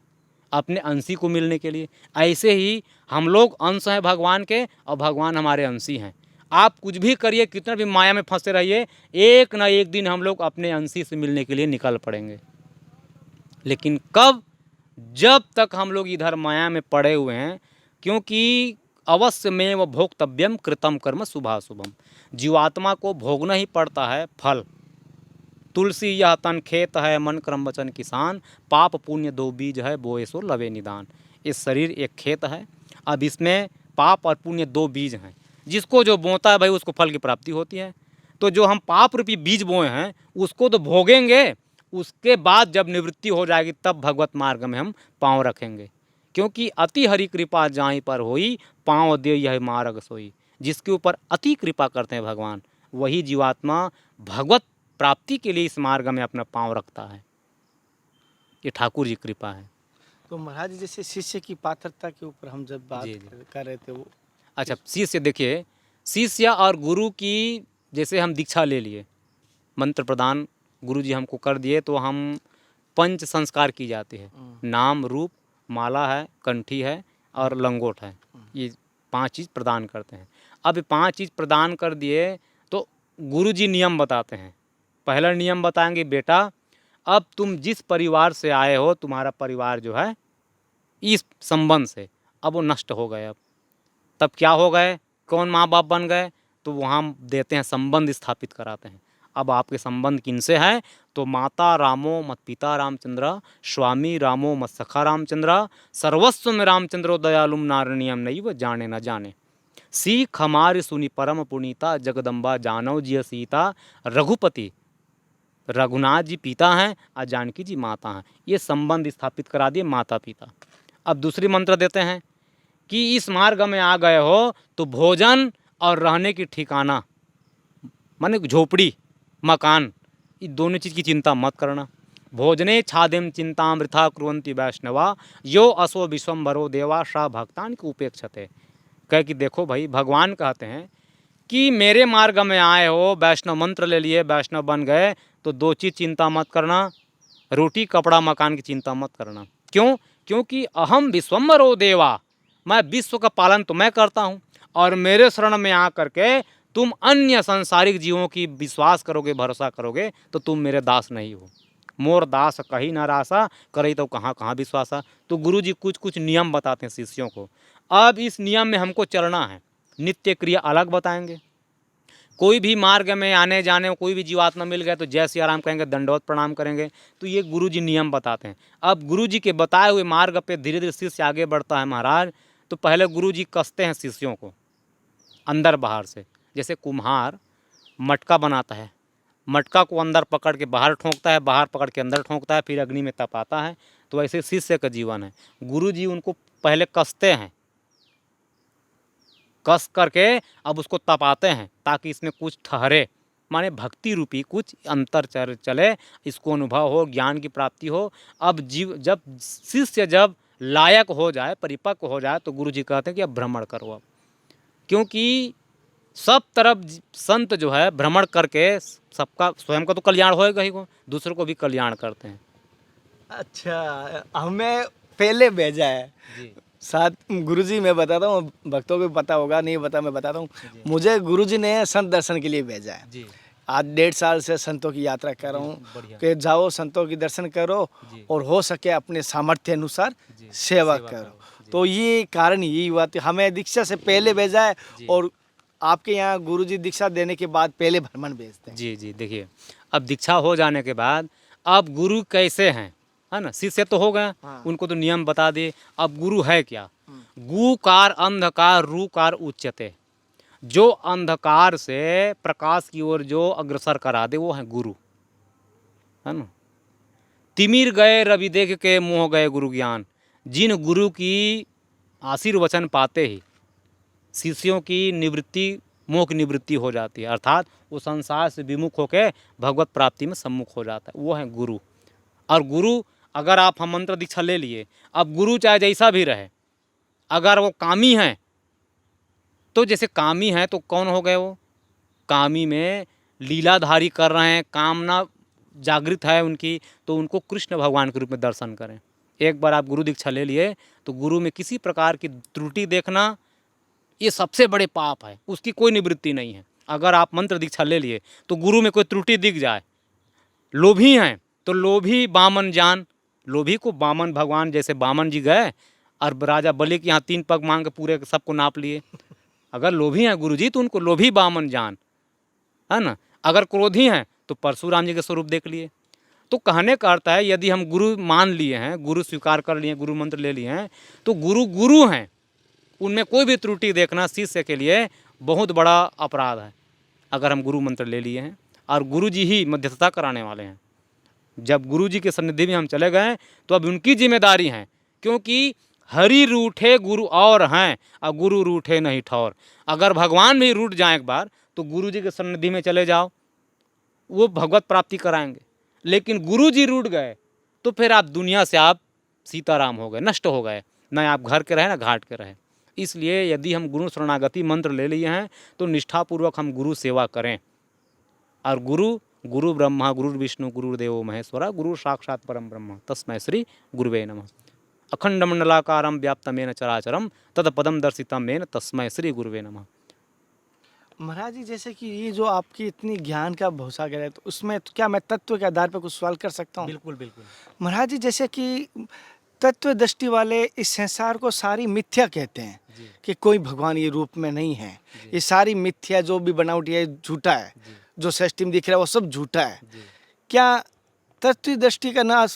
अपने अंशी को मिलने के लिए। ऐसे ही हम लोग अंश हैं भगवान के और भगवान हमारे अंशी हैं। आप कुछ भी करिए, कितना भी माया में फंसे रहिए, एक ना एक दिन हम लोग अपने अंशी से मिलने के लिए निकल पड़ेंगे। लेकिन कब? जब तक हम लोग इधर माया में पड़े हुए हैं। क्योंकि अवश्य में व भोक्तव्यम कृतम कर्म शुभाशुभम, जीवात्मा को भोगना ही पड़ता है फल। तुलसी यह तन खेत है, मन क्रम वचन किसान, पाप पुण्य 2 बीज है, बोए सो लवे निदान। इस शरीर एक खेत है, अब इसमें पाप और पुण्य 2 बीज हैं। जिसको जो बोता है भाई उसको फल की प्राप्ति होती है। तो जो हम पाप रूपी बीज बोए हैं उसको तो भोगेंगे, उसके बाद जब निवृत्ति हो जाएगी तब भगवत मार्ग में हम पाँव रखेंगे। क्योंकि अति हरि कृपा जाहीं पर होई, पाँव दे यह मार्ग सोई। जिसके ऊपर अति कृपा करते हैं भगवान, वही जीवात्मा भगवत प्राप्ति के लिए इस मार्ग में अपना पाँव रखता है। ये ठाकुर जी कृपा है। तो महाराज जैसे शिष्य की पात्रता के ऊपर हम जब बात जी। कर रहे थे वो, अच्छा, शिष्य देखिए, शिष्य और गुरु की जैसे हम दीक्षा ले लिए, मंत्र प्रदान गुरु जी हमको कर दिए, तो हम पंच संस्कार की जाती है। नाम रूप माला है, कंठी है और लंगोट है, ये 5 चीज़ प्रदान करते हैं। अब 5 चीज़ प्रदान कर दिए तो गुरु जी नियम बताते हैं। पहला नियम बताएंगे, बेटा अब तुम जिस परिवार से आए हो, तुम्हारा परिवार जो है इस संबंध से अब वो नष्ट हो गए। अब तब क्या हो गए? कौन माँ बाप बन गए? तो वहाँ देते हैं, संबंध स्थापित कराते हैं। अब आपके संबंध किनसे हैं? तो माता रामो मत पिता रामचंद्र, स्वामी रामो मत सखा रामचंद्र, सर्वस्व में रामचंद्रो दयालुम नारणीयम नहीं वो जाने न जाने। सीख हमारी सुनी परम पुनीता, जगदम्बा जानव जी सीता, रघुपति रघुनाथ जी पिता हैं और जानकी जी माता हैं। ये संबंध स्थापित करा दिए माता पिता। अब दूसरी मंत्र देते हैं कि इस मार्ग में आ गए हो तो भोजन और रहने की ठिकाना, माने झोपड़ी मकान, ये दोनों चीज़ की चिंता मत करना। भोजने छादिम चिंतामृथा कुर्वन्ति वैष्णवा यो असो विश्वम्भरो देवा सा भक्तान की उपेक्षते। कह कि देखो भाई, भगवान कहते हैं कि मेरे मार्ग में आए हो, वैष्णव मंत्र ले लिए, वैष्णव बन गए, तो दो चीज़ चिंता मत करना, रोटी कपड़ा मकान की चिंता मत करना। क्यों? क्योंकि अहम विश्वम्भरो देवा, मैं विश्व का पालन तो मैं करता हूँ, और मेरे शरण में आ करके तुम अन्य सांसारिक जीवों की विश्वास करोगे, भरोसा करोगे, तो तुम मेरे दास नहीं हो। मोर दास कहीं न रासा, करई तो कहाँ कहाँ विश्वासा। तो गुरु जी कुछ कुछ नियम बताते हैं शिष्यों को। अब इस नियम में हमको चलना है। नित्य क्रिया अलग बताएंगे। कोई भी मार्ग में आने जाने में कोई भी जीवात्मा मिल गए तो जय सिया राम कहेंगे, दंडवत प्रणाम करेंगे। तो ये गुरु जी नियम बताते हैं। अब गुरु जी के बताए हुए मार्ग पे धीरे धीरे शिष्य आगे बढ़ता है महाराज। तो पहले गुरु जी कसते हैं शिष्यों को अंदर बाहर से। जैसे कुम्हार मटका बनाता है, मटका को अंदर पकड़ के बाहर ठोंकता है, बाहर पकड़ के अंदर ठोंकता है, फिर अग्नि में तपाता है। तो ऐसे शिष्य का जीवन है। गुरु जी उनको पहले कसते हैं, कस करके अब उसको तपाते हैं ताकि इसमें कुछ ठहरे, माने भक्ति रूपी कुछ अंतर चले, इसको अनुभव हो, ज्ञान की प्राप्ति हो। अब जब शिष्य जब लायक हो जाए, परिपक्व हो जाए, तो गुरु जी कहते हैं कि अब भ्रमण करो। अब क्योंकि सब तरफ संत जो है भ्रमण करके सबका स्वयं का तो कल्याण होएगा ही, को दूसरों को भी कल्याण करते हैं। अच्छा, हमें पहले भेजा है जी साथ गुरुजी। मैं बताता हूँ, भक्तों को पता होगा, नहीं पता मैं बताता हूँ। मुझे गुरुजी ने संत दर्शन के लिए भेजा है। जी आज 1.5 साल से संतों की यात्रा कर रहा हूँ कि जाओ संतों की दर्शन करो और हो सके अपने सामर्थ्य अनुसार सेवा करो। तो ये कारण यही हुआ था, हमें दीक्षा से पहले भेजा है। और आपके यहाँ गुरुजी दीक्षा देने के बाद पहले भ्रमण भेजते हैं। जी जी, देखिए अब दीक्षा हो जाने के बाद अब गुरु कैसे हैं, है ना। शिष्य तो हो गए, उनको तो नियम बता दिए। अब गुरु है क्या? गुकार अंधकार रूकार उच्यते। जो अंधकार से प्रकाश की ओर जो अग्रसर करा दे वो है गुरु, है ना। तिमिर गए रवि देख के मोह गए गुरु ज्ञान। जिन गुरु की आशीर्वचन पाते ही शिष्यों की निवृत्ति, मोह की निवृत्ति हो जाती है, अर्थात वो संसार से विमुख होकर भगवत प्राप्ति में सम्मुख हो जाता है, वो है गुरु। और गुरु, अगर आप हम मंत्र दीक्षा ले लिए, अब गुरु चाहे जैसा भी रहे, अगर वो कामी हैं तो जैसे कामी हैं तो कौन हो गए वो? कामी में लीलाधारी कर रहे हैं, कामना जागृत है उनकी, तो उनको कृष्ण भगवान के रूप में दर्शन करें। एक बार आप गुरु दीक्षा ले लिए तो गुरु में किसी प्रकार की त्रुटि देखना ये सबसे बड़े पाप है, उसकी कोई निवृत्ति नहीं है। अगर आप मंत्र दीक्षा ले लिए तो गुरु में कोई त्रुटि दिख जाए, लोभी हैं तो लोभी बामन जान। लोभी को बामन, भगवान जैसे बामन जी गए और राजा बलि के यहाँ 3 पग मांग के पूरे सबको नाप लिए। अगर लोभी हैं गुरु जी तो उनको लोभी बामन जान, है ना। अगर क्रोधी हैं तो परशुराम जी के स्वरूप देख लिए। तो कहने का अर्थ है, यदि हम गुरु मान लिए हैं, गुरु स्वीकार कर लिए, गुरु मंत्र ले लिए हैं, तो गुरु गुरु हैं, उनमें कोई भी त्रुटि देखना शिष्य के लिए बहुत बड़ा अपराध है। अगर हम गुरु मंत्र ले लिए हैं और गुरु जी ही मध्यस्थता कराने वाले हैं, जब गुरु जी के सन्निधि में हम चले गए तो अब उनकी जिम्मेदारी है, क्योंकि हरि रूठे गुरु और हैं और गुरु रूठे नहीं ठौर। अगर भगवान भी रूठ जाए एक बार तो गुरु जी के सन्निधि में चले जाओ, वो भगवत प्राप्ति कराएंगे। लेकिन गुरु जी रूठ गए तो फिर आप दुनिया से आप सीताराम हो गए, नष्ट हो गए, न आप घर के रहे ना घाट के रहे। इसलिए यदि हम गुरु शरणागति मंत्र ले लिए हैं तो निष्ठापूर्वक हम गुरु सेवा करें। और गुरु, गुरु ब्रह्मा गुरु विष्णु गुरुदेवो महेश्वरा गुरु साक्षात परम ब्रह्म तस्मै श्री गुरुवे नमः। अखंड मंडलाकारं व्याप्तमेन चराचरम तत्पदम दर्शितम मेन तस्मै श्री गुरुवे नमः। महाराज जी, जैसे कि ये जो आपकी इतनी ज्ञान का भौसागर है, तो उसमें तो क्या मैं तत्व के आधार पर कुछ सवाल कर सकता हूँ? बिल्कुल बिल्कुल। महाराज जी, जैसे कि तत्व दृष्टि वाले इस संसार को सारी मिथ्या कहते हैं कि कोई भगवान ये रूप में नहीं है, ये सारी मिथ्या, जो भी बनावटी है झूठा है, जो सिस्टम दिख रहा है वो सब झूठा है। क्या तत्व दृष्टि का ना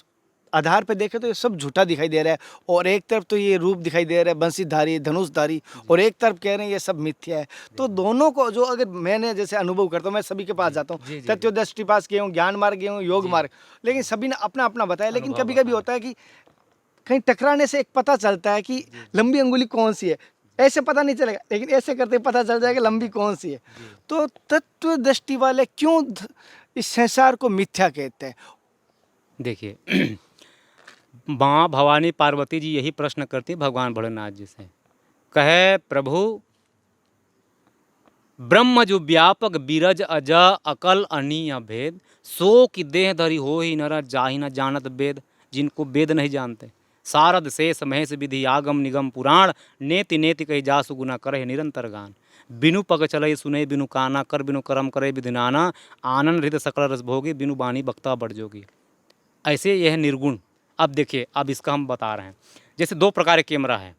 आधार पे देखे तो ये सब झूठा दिखाई दे रहा है? और एक तरफ तो ये रूप दिखाई दे रहा है बंसीधारी धनुषधारी, और एक तरफ कह रहे हैं ये सब मिथ्या है। तो दोनों को जो, अगर मैंने जैसे अनुभव करता हूँ, मैं सभी के पास जाता हूँ, तत्व दृष्टि पास गया हूँ, ज्ञान मार्ग गया हूँ, योग मार्ग, लेकिन सभी ने अपना अपना बताया। लेकिन कभी कभी होता है कि कहीं टकराने से एक पता चलता है कि लंबी अंगुली कौन सी है। ऐसे पता नहीं चलेगा, लेकिन ऐसे करते पता चल जाएगा लंबी कौन सी है। तो तत्व दृष्टि वाले क्यों इस संसार को मिथ्या कहते हैं। देखिए माँ भवानी पार्वती जी यही प्रश्न करती भगवान भोलेनाथ जी से, कहे प्रभु ब्रह्म जो व्यापक बीरज अज अकल अनीय भेद, सो की देह धरी हो ही नर जाहि न जानत वेद। जिनको वेद नहीं जानते, सारद शेष महेश विधि आगम निगम पुराण, नेति नेति कही जासु गुना करे निरंतर गान। बिनु पग चले सुने बिनु काना, कर बिनु कर्म करे विधि नाना, आनंद हृदय सकल रस भोगी, बिनु बानी बक्ता बढ़ जोगी। ऐसे यह निर्गुण। अब देखिए, अब इसका हम बता रहे हैं। जैसे दो प्रकार के कैमरा है,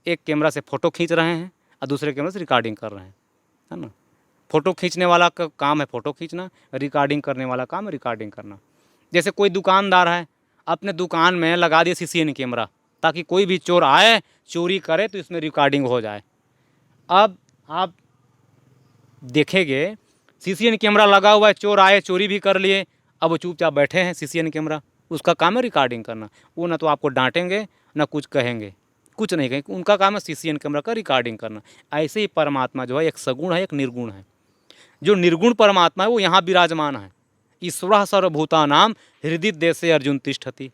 एक कैमरा से फ़ोटो खींच रहे हैं और दूसरे कैमरा से रिकॉर्डिंग कर रहे हैं, है ना। फ़ोटो खींचने वाला का काम है फ़ोटो खींचना, रिकॉर्डिंग करने वाला काम है रिकॉर्डिंग करना। जैसे कोई दुकानदार है, अपने दुकान में लगा दिए सीसीएन कैमरा, ताकि कोई भी चोर आए चोरी करे तो इसमें रिकॉर्डिंग हो जाए। अब आप देखेंगे सीसीएन कैमरा लगा हुआ है, चोर आए चोरी भी कर लिए, अब वो चुपचाप बैठे हैं। सीसीएन कैमरा उसका काम है रिकॉर्डिंग करना। वो ना तो आपको डांटेंगे ना कुछ कहेंगे, कुछ नहीं कहेंगे, उनका काम है सीसीएन कैमरा का रिकॉर्डिंग करना। ऐसे ही परमात्मा जो है एक सगुण है एक निर्गुण है। जो निर्गुण परमात्मा है वो यहाँ विराजमान है। ईश्वर सर्वभूतानाम हृदय देशे अर्जुन तिष्ठति।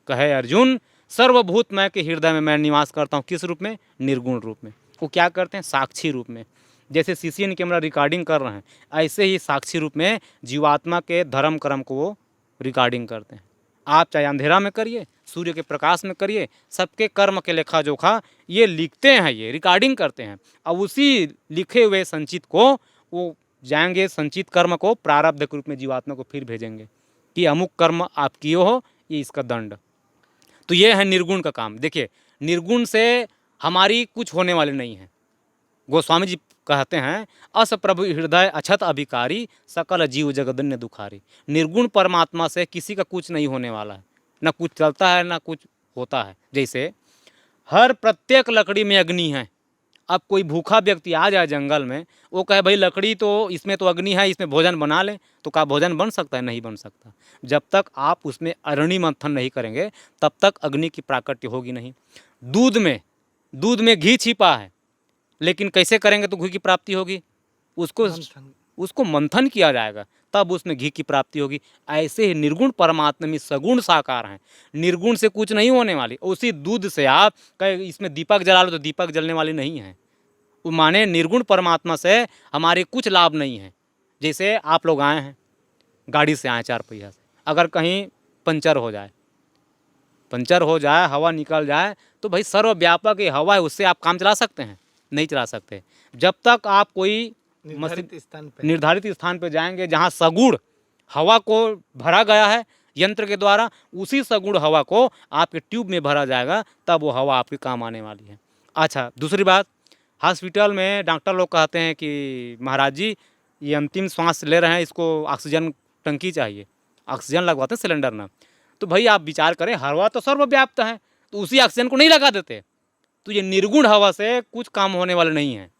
कहे अर्जुन सर्वभूत मैं के हृदय में मैं निवास करता हूँ। किस रूप में? निर्गुण रूप में। वो क्या करते हैं? साक्षी रूप में। जैसे सीसीएन कैमरा रिकॉर्डिंग कर रहे हैं, ऐसे ही साक्षी रूप में जीवात्मा के धर्म कर्म को वो रिकॉर्डिंग करते हैं। आप चाहे अंधेरा में करिए, सूर्य के प्रकाश में करिए, सबके कर्म के लेखा जोखा ये लिखते हैं, ये रिकॉर्डिंग करते हैं। अब उसी लिखे हुए संचित को वो जाएंगे, संचित कर्म को प्रारब्ध के रूप में जीवात्मा को फिर भेजेंगे कि अमुक कर्म आप किए हो, ये इसका दंड। तो ये है निर्गुण का काम। देखिए, निर्गुण से हमारी कुछ होने वाले नहीं है। गोस्वामी जी कहते हैं अस प्रभु हृदय अछत अभिकारी, सकल जीव जगदन्य दुखारी। निर्गुण परमात्मा से किसी का कुछ नहीं होने वाला है, ना कुछ चलता है ना कुछ होता है। जैसे हर प्रत्येक लकड़ी में अग्नि है। अब कोई भूखा व्यक्ति आ जाए जंगल में, वो कहे भाई लकड़ी तो इसमें तो अग्नि है, इसमें भोजन बना ले, तो क्या भोजन बन सकता है? नहीं बन सकता। जब तक आप उसमें अरणि मंथन नहीं करेंगे तब तक अग्नि की प्राकट्य होगी नहीं। दूध में घी छिपा है, लेकिन कैसे करेंगे तो घी की प्राप्ति होगी? उसको मंथन किया जाएगा, तब उसमें घी की प्राप्ति होगी। ऐसे ही निर्गुण परमात्मा में सगुण साकार हैं। निर्गुण से कुछ नहीं होने वाली। उसी दूध से आप कहे इसमें दीपक जला लो तो दीपक जलने वाली नहीं है। वो माने निर्गुण परमात्मा से हमारे कुछ लाभ नहीं है। जैसे आप लोग आए हैं, गाड़ी से आए 4 पहिया से, अगर कहीं पंचर हो जाए, हवा निकल जाए, तो भाई सर्वव्यापक ये हवा है, उससे आप काम चला सकते हैं? नहीं चला सकते। जब तक आप कोई निर्धारित स्थान पे जाएंगे जहाँ सगुण हवा को भरा गया है यंत्र के द्वारा, उसी सगुण हवा को आपके ट्यूब में भरा जाएगा, तब वो हवा आपके काम आने वाली है। अच्छा, दूसरी बात, हॉस्पिटल में डॉक्टर लोग कहते हैं कि महाराज जी ये अंतिम सांस ले रहे हैं, इसको ऑक्सीजन टंकी चाहिए, ऑक्सीजन लगवाते हैं सिलेंडर ना। तो भाई आप विचार करें, हवा तो सर्वव्याप्त है, तो उसी ऑक्सीजन को नहीं लगा देते? तो ये निर्गुण हवा से कुछ काम होने वाले नहीं है।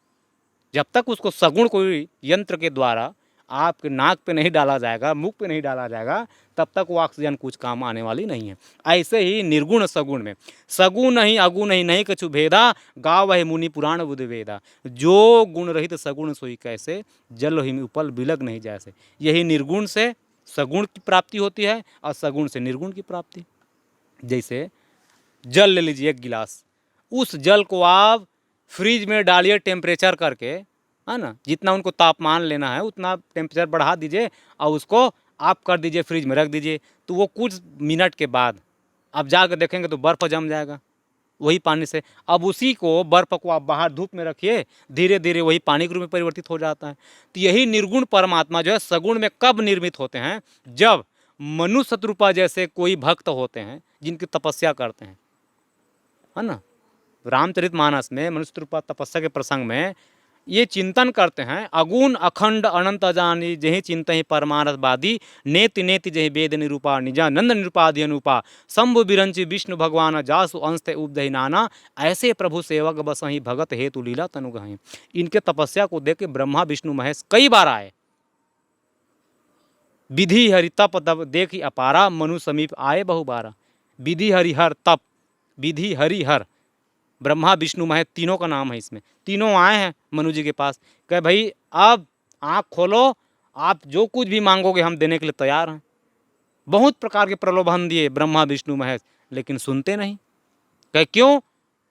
जब तक उसको सगुण कोई यंत्र के द्वारा आपके नाक पे नहीं डाला जाएगा, मुख पे नहीं डाला जाएगा, तब तक वो ऑक्सीजन कुछ काम आने वाली नहीं है। ऐसे ही निर्गुण सगुण में सगुण नहीं अगुण नहीं नहीं कछु भेदा, गाव है मुनि पुराण बुध वेदा। जो गुण रहित सगुण सोई कैसे, जल ही उपल बिलग नहीं जैसे। यही निर्गुण से सगुण की प्राप्ति होती है और सगुण से निर्गुण की प्राप्ति। जैसे जल ले लीजिए 1 गिलास, उस जल को आप फ्रिज में डालिए टेम्परेचर करके, है ना, जितना उनको तापमान लेना है उतना टेम्परेचर बढ़ा दीजिए और उसको आप कर दीजिए फ्रिज में रख दीजिए। तो वो कुछ मिनट के बाद आप जाकर देखेंगे तो बर्फ़ जम जाएगा वही पानी से। अब उसी को बर्फ़ को आप बाहर धूप में रखिए, धीरे धीरे वही पानी के रूप में परिवर्तित हो जाता है। तो यही निर्गुण परमात्मा जो है सगुण में कब निर्मित होते हैं? जब मनुष्य शत्रुपा जैसे कोई भक्त होते हैं जिनकी तपस्या करते हैं, है ना। रामचरितमानस में मनुष्य रूपा तपस्या के प्रसंग में ये चिंतन करते हैं, अगुण अखंड अनंत अजानी जही चिंत ही परमानसवादी, नेति नेति जही वेद निरूपा निजानंद निरूपाधि अनुपा, शंभु बिरंची विष्णु भगवान जासु अंश उपदही नाना, ऐसे प्रभु सेवक बसही भगत हेतु लीला तनुगहि। इनके तपस्या को देख के ब्रह्मा विष्णु महेश कई बार आए। विधि हरि तप तप देखी अपारा, मनु समीप आए बहुबारा। विधि हरि हर तप, विधि हरि हर, ब्रह्मा विष्णु महेश तीनों का नाम है इसमें। तीनों आए हैं मनु जी के पास, कहे भाई अब आँख खोलो आप जो कुछ भी मांगोगे हम देने के लिए तैयार हैं। बहुत प्रकार के प्रलोभन दिए ब्रह्मा विष्णु महेश, लेकिन सुनते नहीं। कहे क्यों?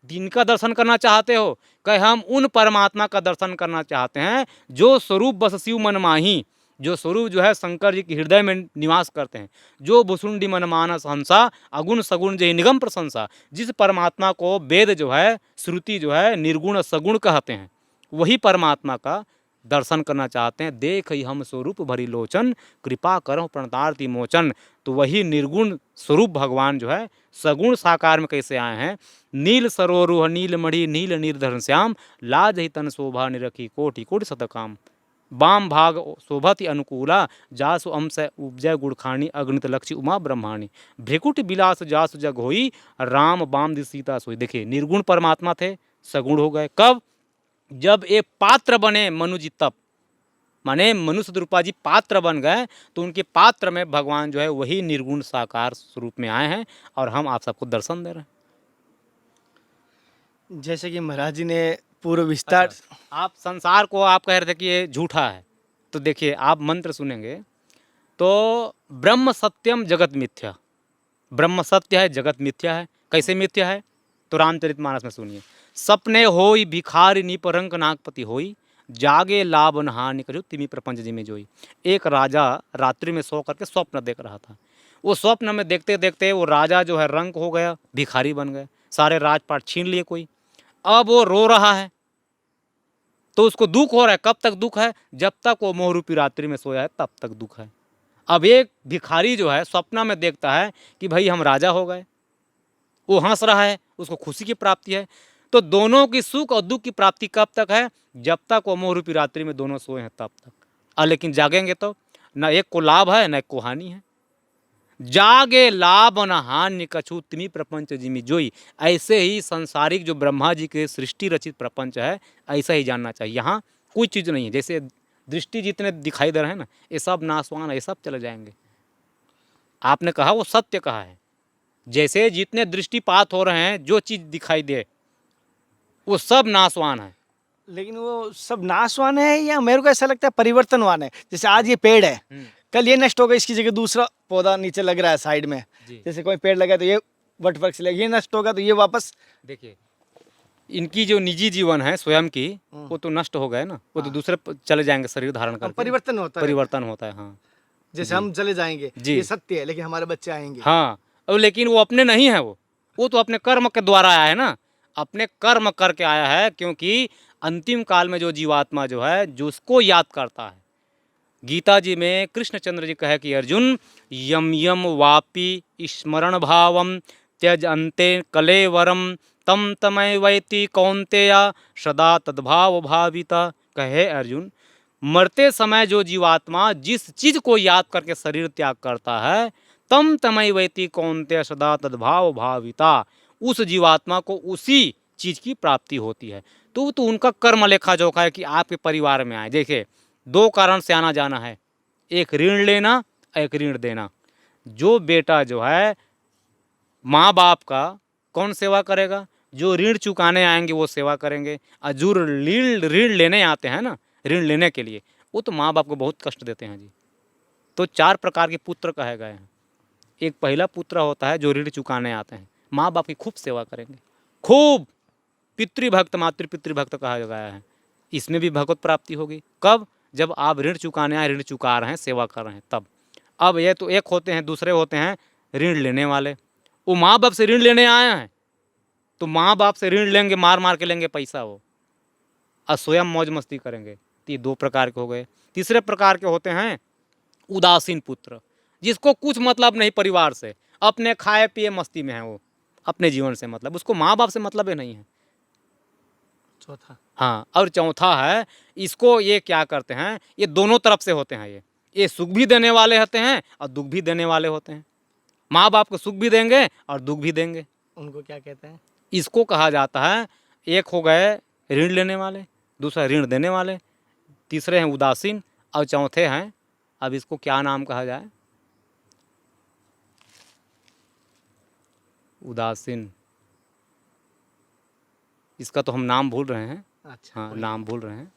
दिन का दर्शन करना चाहते हो? कहे हम उन परमात्मा का दर्शन करना चाहते हैं जो स्वरूप बस शिव मन माही, जो स्वरूप जो है शंकर जी के हृदय में निवास करते हैं, जो भुसुंडी मन मानस हंसा, अगुण सगुण जय निगम प्रशंसा। जिस परमात्मा को वेद जो है, श्रुति जो है निर्गुण सगुण कहते हैं, वही परमात्मा का दर्शन करना चाहते हैं। देख ही हम स्वरूप भरी लोचन, कृपा करो प्रणतार्थी मोचन। तो वही निर्गुण स्वरूप भगवान जो है सगुण साकार में कैसे आए हैं? नील सरोरुह नील मणि नील निर्धन श्याम, लाज ही तन शोभा निरखी कोटि कोटि शतकाम। वाम भाग शोभति अनुकूला, जासु अंश उपजय गुड़खानी, अगणित लक्ष्य उमा ब्रह्माणी। भ्रिकुट बिलास जासु जग होई, राम बाम दि सीता सोई। देखिए निर्गुण परमात्मा थे, सगुण हो गए। कब? जब एक पात्र बने मनु जी, तब माने मनुष्य रूपा जी पात्र बन गए, तो उनके पात्र में भगवान जो है वही निर्गुण साकार स्वरूप में आए हैं और हम आप सबको दर्शन दे रहे हैं। जैसे कि महाराज जी ने पूर्व विस्तार अच्छा, आप संसार को आप कह रहे थे कि ये झूठा है, तो देखिए आप मंत्र सुनेंगे तो ब्रह्म सत्यम जगत मिथ्या। ब्रह्म सत्य है, जगत मिथ्या है। कैसे मिथ्या है? तो रामचरितमानस में सुनिए। सपने होई भिखारी निपरंक नागपति होई, जागे लाभ नहानि कछु तिमि प्रपंच जिमि जोई। एक राजा रात्रि में सो करके स्वप्न देख रहा था। वो स्वप्न में देखते देखते वो राजा जो है रंक हो गया, भिखारी बन गए, सारे राजपाट छीन लिए कोई। अब वो रो रहा है, तो उसको दुख हो रहा है। कब तक दुख है? जब तक वो मोह रूपी रात्रि में सोया है तब तक दुख है। अब एक भिखारी जो है स्वप्न में देखता है कि भाई हम राजा हो गए, वो हंस रहा है, उसको खुशी की प्राप्ति है। तो दोनों की सुख और दुख की प्राप्ति कब तक है? जब तक वो मोह रूपी रात्रि में दोनों सोए हैं तब तक। लेकिन जागेंगे तो न एक को लाभ है न एक को हानि है। जागे लाभ न हानि कछु तिमि प्रपंच जिमि जोई। ऐसे ही सांसारिक जो ब्रह्मा जी के सृष्टि रचित प्रपंच है, ऐसा ही जानना चाहिए। यहाँ कोई चीज़ नहीं है। जैसे दृष्टि जितने दिखाई दे रहे हैं ना, ये सब नासवान है, ये सब चले जाएंगे। आपने कहा वो सत्य कहा है। जैसे जितने दृष्टिपात हो रहे हैं, जो चीज़ दिखाई दे वो सब नासवान है। लेकिन वो सब नाशवान है या मेरे को ऐसा लगता है परिवर्तनवान है। जैसे आज ये पेड़ है, कल ये नष्ट होगा, इसकी जगह दूसरा पौधा नीचे लग रहा है साइड में। जी। जैसे कोई पेड़ लगा तो ये वट वृक्ष लगा, ये नष्ट होगा तो ये वापस। देखिए इनकी जो निजी जीवन है स्वयं की, वो तो नष्ट हो गए ना, वो तो दूसरे चले जाएंगे शरीर धारण करके। परिवर्तन होता है, परिवर्तन होता है। हाँ जैसे जी। हम चले जाएंगे, जी। ये सत्य है, लेकिन हमारे बच्चे आएंगे। हाँ, अब लेकिन वो अपने नहीं है, वो तो अपने कर्म के द्वारा आया है ना, अपने कर्म करके आया है। क्योंकि अंतिम काल में जो जीवात्मा जो है जिसको याद करता है, गीता जी में कृष्णचंद्र जी कहे कि अर्जुन यम यम वापी स्मरण भावम त्यज अंते कलेवरम तम तमय वैति कौन्तेया सदा तद्भाव भाविता। कहे अर्जुन, मरते समय जो जीवात्मा जिस चीज को याद करके शरीर त्याग करता है, तम तमय वैति कौन्तेय सदा तद्भाव भाविता, उस जीवात्मा को उसी चीज की प्राप्ति होती है। तो उनका कर्म लेखा जोखा है कि आपके परिवार में आए। देखिए दो कारण से आना जाना है, एक ऋण लेना, एक ऋण देना। जो बेटा जो है माँ बाप का कौन सेवा करेगा? जो ऋण चुकाने आएंगे वो सेवा करेंगे। और जो ऋण लेने आते हैं ना, ऋण लेने के लिए, वो तो माँ बाप को बहुत कष्ट देते हैं जी। तो चार प्रकार के पुत्र कहे गए हैं। एक पहला पुत्र होता है जो ऋण चुकाने आते हैं, माँ बाप की खूब सेवा करेंगे, खूब पितृभक्त मातृपितृभक्त कहा गया है। इसमें भी भगवत प्राप्ति होगी। कब? जब आप ऋण चुकाने आए, ऋण चुका रहे हैं, सेवा कर रहे हैं, तब। अब ये तो एक होते हैं, दूसरे होते हैं ऋण लेने वाले। वो माँ बाप से ऋण लेने आए हैं, तो माँ बाप से ऋण लेंगे, मार मार के लेंगे पैसा वो, और स्वयं मौज मस्ती करेंगे। तो ये दो प्रकार के हो गए। तीसरे प्रकार के होते हैं उदासीन पुत्र, जिसको कुछ मतलब नहीं परिवार से, अपने खाए पिए मस्ती में है, वो अपने जीवन से मतलब, उसको माँ बाप से मतलब ही नहीं है। चौथा, हाँ, और चौथा है, इसको ये क्या करते हैं, ये दोनों तरफ से होते हैं। ये सुख भी देने वाले होते हैं और दुख भी देने वाले होते हैं। माँ बाप को सुख भी देंगे और दुख भी देंगे। उनको क्या कहते हैं? इसको कहा जाता है, एक हो गए ऋण लेने वाले, दूसरा ऋण देने वाले, तीसरे हैं उदासीन, और चौथे हैं, अब इसको क्या नाम कहा जाए, उदासीन, इसका तो हम नाम भूल रहे हैं। अच्छा, हाँ, नाम भूल रहे हैं।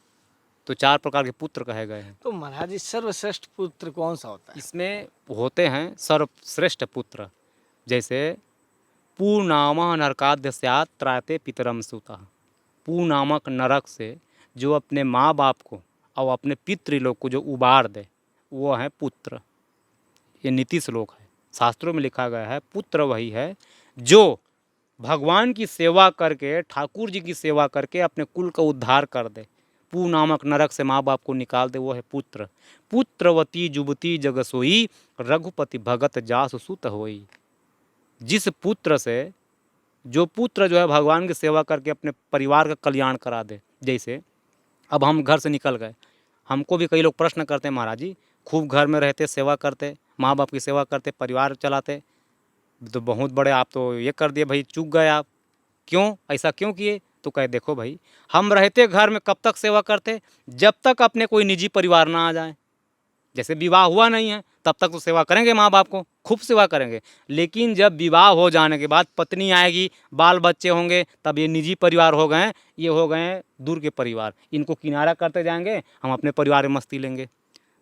तो 4 प्रकार के पुत्र कहे गए हैं। तो महाराज जी सर्वश्रेष्ठ पुत्र कौन सा होता है? इसमें होते हैं सर्वश्रेष्ठ पुत्र, जैसे पू नामः नरकाद्य स्यात् त्रायते पितरम सुतः। पू नामक नरक से जो अपने माँ बाप को और अपने पितृलोक को जो उबार दे, वो है पुत्र। ये नीति श्लोक है, शास्त्रों में लिखा गया है। पुत्र वही है जो भगवान की सेवा करके, ठाकुर जी की सेवा करके अपने कुल का उद्धार कर दे, पू नामक नरक से माँ बाप को निकाल दे, वो है पुत्र। पुत्रवती जुबती जग सोई, रघुपति भगत जासु सुत होई। जिस पुत्र से, जो पुत्र जो है भगवान की सेवा करके अपने परिवार का कल्याण करा दे। जैसे अब हम घर से निकल गए, हमको भी कई लोग प्रश्न करते हैं, महाराज जी खूब घर में रहते, सेवा करते, माँ बाप की सेवा करते, परिवार चलाते, तो बहुत बड़े आप तो ये कर दिए भाई, चूक गए आप, क्यों ऐसा क्यों किए? तो कहे देखो भाई, हम रहते घर में कब तक सेवा करते, जब तक अपने कोई निजी परिवार ना आ जाए। जैसे विवाह हुआ नहीं है तब तक तो सेवा करेंगे, माँ बाप को खूब सेवा करेंगे, लेकिन जब विवाह हो जाने के बाद पत्नी आएगी, बाल बच्चे होंगे, तब ये निजी परिवार हो गए, ये हो गए दूर के परिवार, इनको किनारा करते जाएंगे, हम अपने परिवार में मस्ती लेंगे।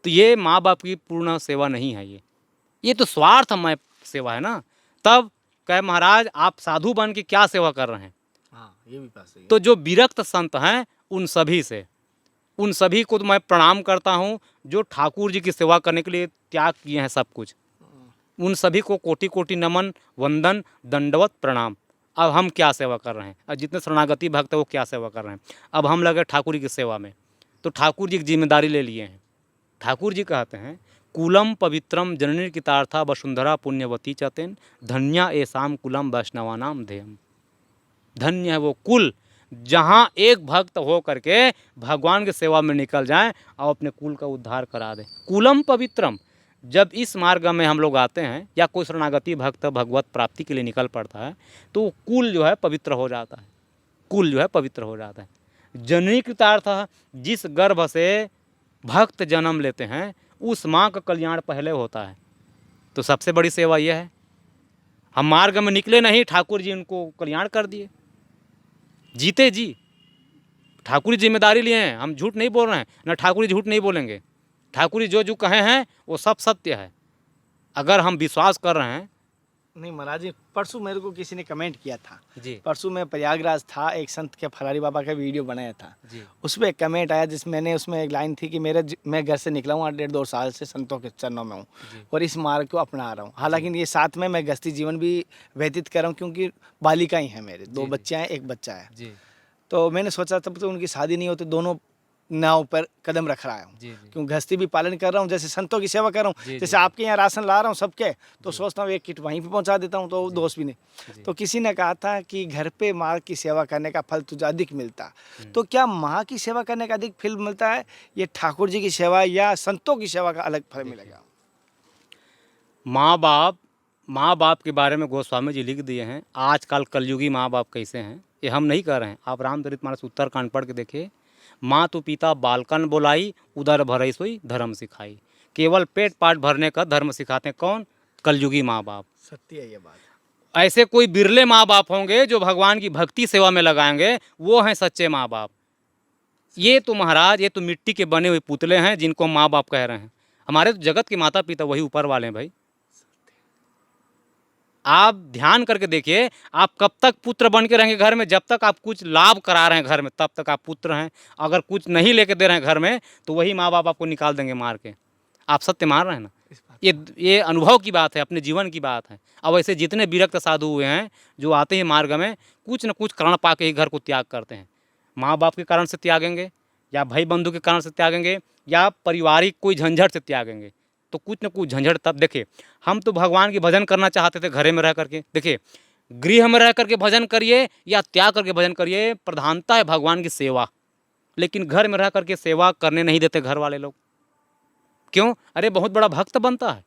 तो ये माँ बाप की पूर्ण सेवा नहीं है, ये तो स्वार्थमय सेवा है ना। तब कहे महाराज आप साधु बन के क्या सेवा कर रहे हैं? हाँ, ये भी बात सही है। तो जो विरक्त संत हैं उन सभी को तो मैं प्रणाम करता हूँ, जो ठाकुर जी की सेवा करने के लिए त्याग किए हैं सब कुछ, उन सभी को कोटि कोटि नमन, वंदन, दंडवत प्रणाम। अब हम क्या सेवा कर रहे हैं, और जितने शरणागति भक्त है वो क्या सेवा कर रहे हैं। अब हम लगे ठाकुर जी की सेवा में, तो ठाकुर जी की जिम्मेदारी ले लिए हैं। ठाकुर जी कहते हैं कुलम पवित्रम जननी कृतार्था वसुंधरा पुण्यवती चतेन, धन्या एसाम कुलम वैष्णवानाम ध्येयम। धन्य है वो कुल जहाँ एक भक्त हो करके भगवान की सेवा में निकल जाएं और अपने कुल का उद्धार करा दें। कुलम पवित्रम, जब इस मार्ग में हम लोग आते हैं या कोई शरणागति भक्त भगवत प्राप्ति के लिए निकल पड़ता है, तो कुल जो है पवित्र हो जाता है, कुल जो है पवित्र हो जाता है। जननी कृतार्थ, जिस गर्भ से भक्त जन्म लेते हैं उस माँ का कल्याण पहले होता है। तो सबसे बड़ी सेवा यह है, हम मार्ग में निकले नहीं, ठाकुर जी उनको कल्याण कर दिए, जीते जी। ठाकुर जी जिम्मेदारी लिए हैं, हम झूठ नहीं बोल रहे हैं, ना ठाकुर जी झूठ नहीं बोलेंगे। ठाकुर जी जो जो कहे हैं वो सब सत्य है, अगर हम विश्वास कर रहे हैं। नहीं महाराज जी, परसों मेरे को किसी ने कमेंट किया था जी परसों मैं प्रयागराज था, एक संत के फरारी बाबा का वीडियो बनाया था, जी उसमें एक कमेंट आया जिसमें उसमें एक लाइन थी कि मैं घर से निकला हूँ 1.5-2 साल से संतों के चरणों में हूँ जी और इस मार्ग को अपना रहा हूँ। हालांकि ये साथ में मैं गृहस्थी जीवन भी व्यतीत कर रहा हूँ, क्योंकि बालिका ही है मेरे, 2 जी, बच्चे हैं, एक बच्चा है। जी तो मैंने सोचा तब तो उनकी शादी नहीं होती, दोनों नाव पर कदम रख रहा हूँ, जी जी क्यों गृहस्थी भी पालन कर रहा हूँ, जैसे संतों की सेवा कर रहा हूँ, जी, जैसे जी। आपके यहाँ राशन ला रहा हूँ सबके, तो जी। सोचता हूँ एक किट वहीं पे पहुँचा देता हूँ, तो दोस्त भी नहीं। जी। तो किसी ने कहा था कि घर पे माँ की सेवा करने का फल तुझे अधिक मिलता। हम्म। तो क्या माँ की सेवा करने का अधिक फल मिलता है, ये ठाकुर जी की सेवा या संतों की सेवा का अलग फल मिलेगा? माँ बाप के बारे में गोस्वामी जी लिख दिए हैं। आजकल कलयुगी माँ बाप कैसे हैं ये हम नहीं कह रहे हैं, आप रामचरितमानस उत्तरकांड पढ़ के देखिए। माँ तो पिता बालकन बोलाई, उदर भरई सोई धर्म सिखाई। केवल पेट पाट भरने का धर्म सिखाते हैं कौन? कलयुगी माँ बाप। सत्य है ये बात। ऐसे कोई बिरले माँ बाप होंगे जो भगवान की भक्ति सेवा में लगाएंगे, वो हैं सच्चे माँ बाप। ये तो महाराज, ये तो मिट्टी के बने हुए पुतले हैं जिनको माँ बाप कह रहे हैं। हमारे तो जगत के माता पिता वही ऊपर वाले हैं भाई। आप ध्यान करके देखिए, आप कब तक पुत्र बन के रहेंगे घर में? जब तक आप कुछ लाभ करा रहे हैं घर में, तब तक आप पुत्र हैं। अगर कुछ नहीं लेके दे रहे हैं घर में, तो वही माँ बाप आपको निकाल देंगे मार के। आप सत्य मान रहे हैं ना? ये अनुभव की बात है, अपने जीवन की बात है। अब ऐसे जितने विरक्त साधु हुए हैं जो आते हैं मार्ग में, कुछ न कुछ कारण पा के ही घर को त्याग करते हैं। माँ बाप के कारण से त्यागेंगे, या भाई बंधु के कारण से त्यागेंगे, या पारिवारिक कोई झंझट से त्यागेंगे। तो कुछ न कुछ झंझट तब देखिए, हम तो भगवान की भजन करना चाहते थे घरे में रह करके। देखिए, गृह में रह करके भजन करिए या त्याग करके भजन करिए, प्रधानता है भगवान की सेवा। लेकिन घर में रह करके सेवा करने नहीं देते घर वाले लोग। क्यों? अरे बहुत बड़ा भक्त बनता है,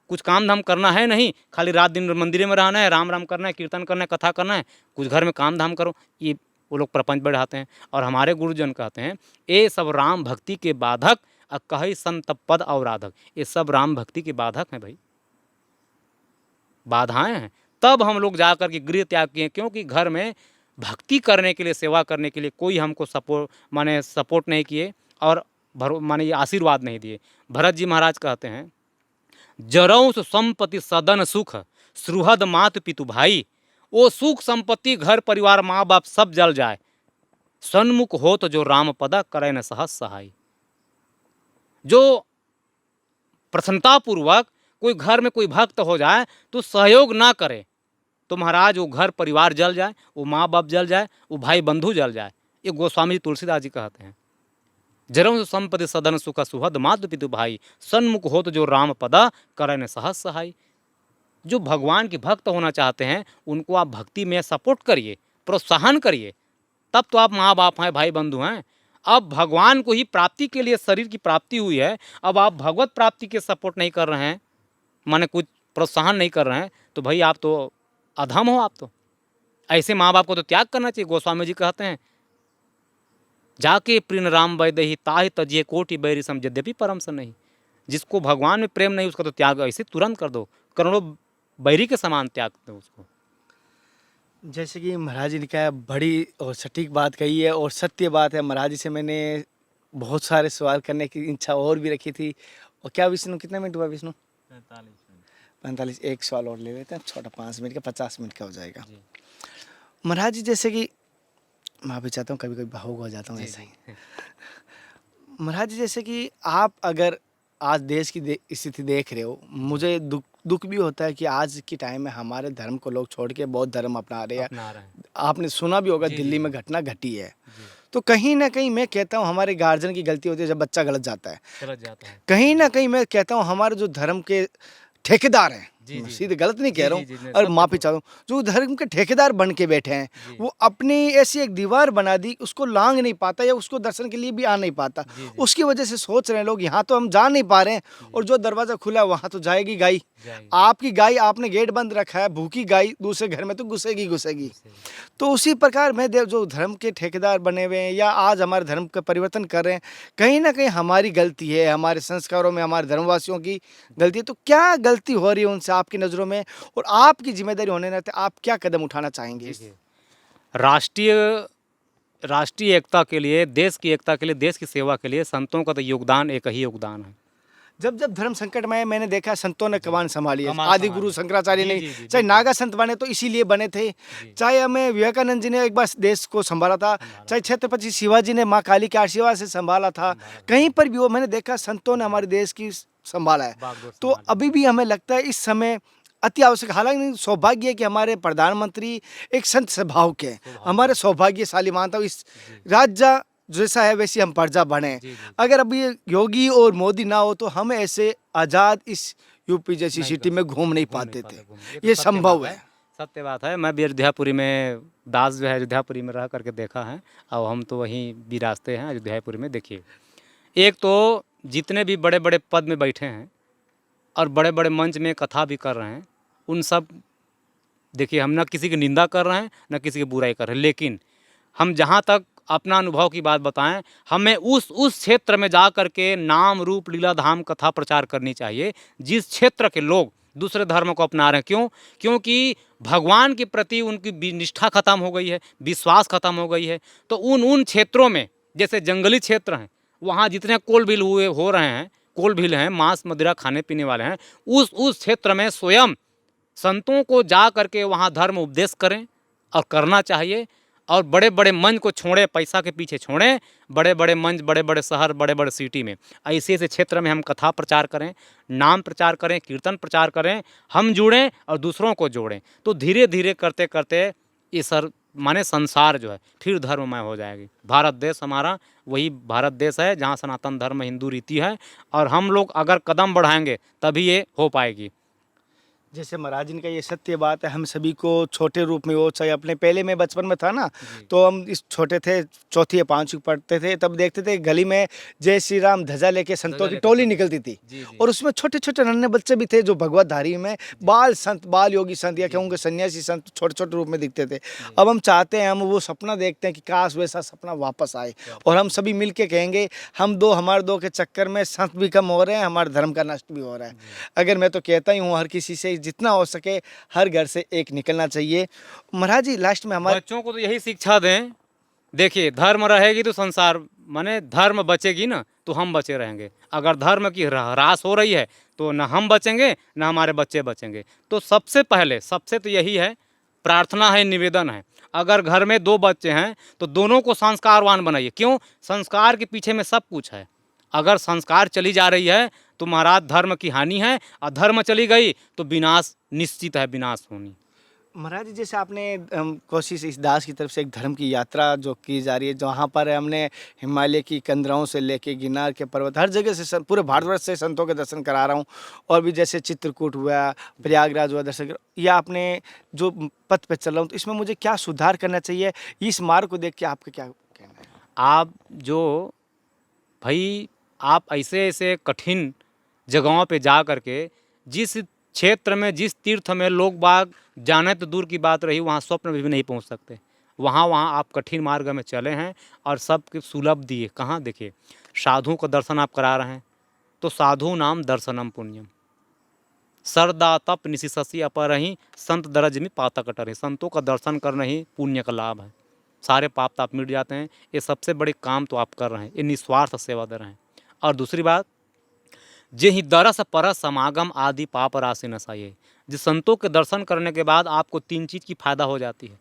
कुछ काम धाम करना है नहीं, खाली रात दिन मंदिर में रहना है, राम राम करना है, कीर्तन करना है, कथा करना है, कुछ घर में काम धाम करो। ये वो लोग प्रपंच बढ़ाते हैं। और हमारे गुरुजन कहते हैं ये सब राम भक्ति के बाधक, कही संत पद अवराधक। ये सब राम भक्ति के बाधक हैं भाई, बाधाएं हैं। तब हम लोग जा कर के गृह त्याग किए, क्योंकि घर में भक्ति करने के लिए, सेवा करने के लिए कोई हमको सपोर्ट नहीं किए। और माने ये आशीर्वाद नहीं दिए। भरत जी महाराज कहते हैं, जरौं संपत्ति सदन सुख, सुहृद मात पितु भाई। वो सुख संपत्ति घर परिवार माँ बाप सब जल जाए, सन्मुख हो तो जो राम पदा करे न सहज सहाय। जो प्रसन्नतापूर्वक कोई घर में कोई भक्त हो जाए तो सहयोग ना करे तो महाराज वो घर परिवार जल जाए, वो माँ बाप जल जाए, वो भाई बंधु जल जाए। ये गोस्वामी जी तुलसीदास जी कहते हैं, जरम संपत्ति सदन सुख सुहद मातु पितु भाई, सन्मुख हो तो जो राम पदा करे न सहज सहाय। जो भगवान के भक्त होना चाहते हैं उनको आप भक्ति में सपोर्ट करिए, प्रोत्साहन करिए, तब तो आप माँ बाप हैं, भाई बंधु हैं। अब भगवान को ही प्राप्ति के लिए शरीर की प्राप्ति हुई है, अब आप भगवत प्राप्ति के सपोर्ट नहीं कर रहे हैं, माने कुछ प्रोत्साहन नहीं कर रहे हैं, तो भाई आप तो अधम हो। आप तो ऐसे माँ बाप को तो त्याग करना चाहिए। गोस्वामी जी कहते हैं, जाके प्रिन राम वैदेही ताहि तजिए कोटि बैरी सम यद्यपि परम स नहीं। जिसको भगवान में प्रेम नहीं उसका तो त्याग ऐसे तुरंत कर दो, करोड़ों बैरी के समान त्याग दो उसको। जैसे कि महाराज जी ने कहा, बड़ी और सटीक बात कही है और सत्य बात है। महाराज जी से मैंने बहुत सारे सवाल करने की इच्छा और भी रखी थी। और क्या विष्णु, कितना मिनट हुआ विष्णु? 45। एक सवाल और ले लेते हैं, छोटा 5 मिनट का, 50 मिनट का हो जाएगा। महाराज जी, जैसे कि मैं भी चाहता हूँ, कभी कभी भावुक हो जाता हूँ ऐसा ही। महाराज जी, जैसे कि आप अगर आज देश की स्थिति देख रहे हो, मुझे दुख भी होता है कि आज के टाइम में हमारे धर्म को लोग छोड़ के बौद्ध धर्म अपना रहे हैं। आपने सुना भी होगा, दिल्ली में घटना घटी है। तो कहीं ना कहीं मैं कहता हूँ हमारे गार्जियन की गलती होती है जब बच्चा गलत जाता है। कहीं ना कहीं मैं कहता हूँ हमारे जो धर्म के ठेकेदार हैं, सीधे गलत नहीं कह रहा हूँ और माफी चाहता हूँ, जो धर्म के ठेकेदार बन के बैठे हैं, वो अपनी ऐसी एक दीवार बना दी, उसको लांग नहीं पाता या उसको दर्शन के लिए भी आ नहीं पाता। उसकी वजह से सोच रहे हैं लोग, यहाँ तो हम जा नहीं पा रहे हैं और जो दरवाजा खुला वहाँ तो जाएगी गाय। आपकी गाय आपने गेट बंद रखा है, भूखी गाय दूसरे घर में तो घुसेगी। तो उसी प्रकार मैं जो धर्म के ठेकेदार बने हुए हैं या आज हमारे धर्म का परिवर्तन कर रहे हैं, कहीं ना कहीं हमारी गलती है, हमारे संस्कारों में हमारे धर्मवासियों की गलती है। तो क्या गलती हो रही है उनसे आपकी नज़रों में, और आपकी जिम्मेदारी होने नाते आप क्या कदम उठाना चाहेंगे? राष्ट्रीय एकता के लिए, देश की एकता के लिए, देश की सेवा के लिए संतों का तो योगदान एक ही योगदान है। जब धर्म संकट में आए, मैंने देखा संतों ने कमान संभाली है। आदि गुरु शंकराचार्य ने, चाहे नागा संत बने तो इसीलिए बने थे, चाहे हमें विवेकानंद जी ने एक बार देश को संभाला था, चाहे छत्रपति शिवाजी ने माँ काली के आशीर्वाद से संभाला था। कहीं पर भी वो मैंने देखा संतों ने हमारे देश की संभाला है। तो अभी भी हमें लगता है इस समय अति आवश्यक, हालांकि सौभाग्य है कि हमारे प्रधानमंत्री एक संत स्वभाव के, हमारे सौभाग्यशाली मानता हूँ। इस राज्य जैसा है वैसी हम प्रजा बने। अगर अभी योगी और मोदी ना हो तो हम ऐसे आज़ाद इस यूपी जैसी सिटी में घूम नहीं पाते थे। ये संभव है, सत्य बात है। मैं भी अयोध्यापुरी में, दास जो है अयोध्यापुरी में रह करके देखा है, और हम तो वहीं विरासते हैं अयोध्यापुरी में। देखिए, एक तो जितने भी बड़े बड़े पद में बैठे हैं और बड़े बड़े मंच में कथा भी कर रहे हैं, उन सब, देखिए, हम ना किसी की निंदा कर रहे हैं ना किसी की बुराई कर रहे हैं, लेकिन हम जहाँ तक अपना अनुभव की बात बताएं, हमें उस क्षेत्र में जा कर के नाम रूप लीला धाम कथा प्रचार करनी चाहिए जिस क्षेत्र के लोग दूसरे धर्म को अपना रहे हैं। क्यों? क्योंकि भगवान के प्रति उनकी निष्ठा खत्म हो गई है, विश्वास खत्म हो गई है। तो उन क्षेत्रों में, जैसे जंगली क्षेत्र हैं, वहाँ जितने कोल भील हो रहे हैं, कोल भील हैं, मांस मदिरा खाने पीने वाले हैं, उस क्षेत्र में स्वयं संतों को जा करके वहाँ धर्म उपदेश करें, और करना चाहिए। और बड़े बड़े मंच को छोड़े, पैसा के पीछे छोड़ें, बड़े बड़े मंच, बड़े बड़े शहर, बड़े बड़े सिटी में ऐसे क्षेत्र में हम कथा प्रचार करें, नाम प्रचार करें, कीर्तन प्रचार करें, हम जुड़ें और दूसरों को जोड़ें। तो धीरे धीरे करते करते ये माने संसार जो है फिर धर्ममय हो जाएगी। भारत देश हमारा वही भारत देश है जहाँ सनातन धर्म हिंदू रीति है, और हम लोग अगर कदम बढ़ाएंगे तभी ये हो पाएगी। जैसे महाराज जी का ये सत्य बात है, हम सभी को छोटे रूप में हो, चाहे अपने पहले में बचपन में था ना, तो हम इस छोटे थे, चौथी या पाँचवीं पढ़ते थे, तब देखते थे गली में जय श्री राम ध्वजा लेके संतों की टोली निकलती थी। और उसमें छोटे छोटे नन्हे बच्चे भी थे जो भगवत धारी में बाल संत, बाल योगी संत या कहूँगे सन्यासी संत छोटे छोटे रूप में दिखते थे। अब हम चाहते हैं, हम वो सपना देखते हैं कि काश वैसा सपना वापस आए, और हम सभी मिल के कहेंगे हमारे दो के चक्कर में संत भी कम हो रहे हैं, हमारे धर्म का नष्ट भी हो रहा है। अगर मैं तो कहता ही हूँ हर किसी से जितना हो सके हर घर से एक निकलना चाहिए। महाराज जी, लास्ट में हमारे बच्चों को तो यही शिक्षा दें। देखिए, धर्म रहेगी तो संसार माने धर्म बचेगी ना तो हम बचे रहेंगे। अगर धर्म की ह्रास हो रही है तो न हम बचेंगे न हमारे बच्चे बचेंगे। तो सबसे तो यही है, प्रार्थना है, निवेदन है। अगर घर में 2 बच्चे हैं तो दोनों को संस्कारवान बनाइए। क्यों? संस्कार के पीछे में सब कुछ है। अगर संस्कार चली जा रही है तो महाराज धर्म की हानि है, और धर्म चली गई तो विनाश निश्चित है, विनाश होनी। महाराज जी, जैसे आपने कोशिश इस दास की तरफ से एक धर्म की यात्रा जो की जा रही है, जहाँ पर हमने हिमालय की कंदराओं से लेके गिरनार के पर्वत हर जगह से पूरे भारतवर्ष से संतों के दर्शन करा रहा हूँ। और भी जैसे चित्रकूट हुआ, प्रयागराज हुआ, दर्शन या आपने जो पथ पे चल रहा हूँ, तो इसमें मुझे क्या सुधार करना चाहिए? इस मार्ग को देख के आपका क्या कहना है? आप जो भाई आप ऐसे कठिन जगहों पे जा करके, जिस क्षेत्र में, जिस तीर्थ में लोग बाग जाने तो दूर की बात रही, वहाँ स्वप्न में भी नहीं पहुँच सकते, वहाँ आप कठिन मार्ग में चले हैं और सबके सुलभ दिए। कहाँ देखिए, साधुओं का दर्शन आप करा रहे हैं, तो साधु नाम दर्शनम पुण्यम, सरदा तप निशिशि अपरहि संत दरज में पाता कटर। संतों का दर्शन करना ही पुण्य का लाभ है, सारे पाप ताप मिट जाते हैं। ये सबसे बड़े काम तो आप कर रहे हैं, ये निस्वार्थ सेवा दे रहे हैं। और दूसरी बात, जे ही दरस परस समागम आदि पाप राशि नसाइए। जिस संतों के दर्शन करने के बाद आपको 3 चीज़ की फायदा हो जाती है।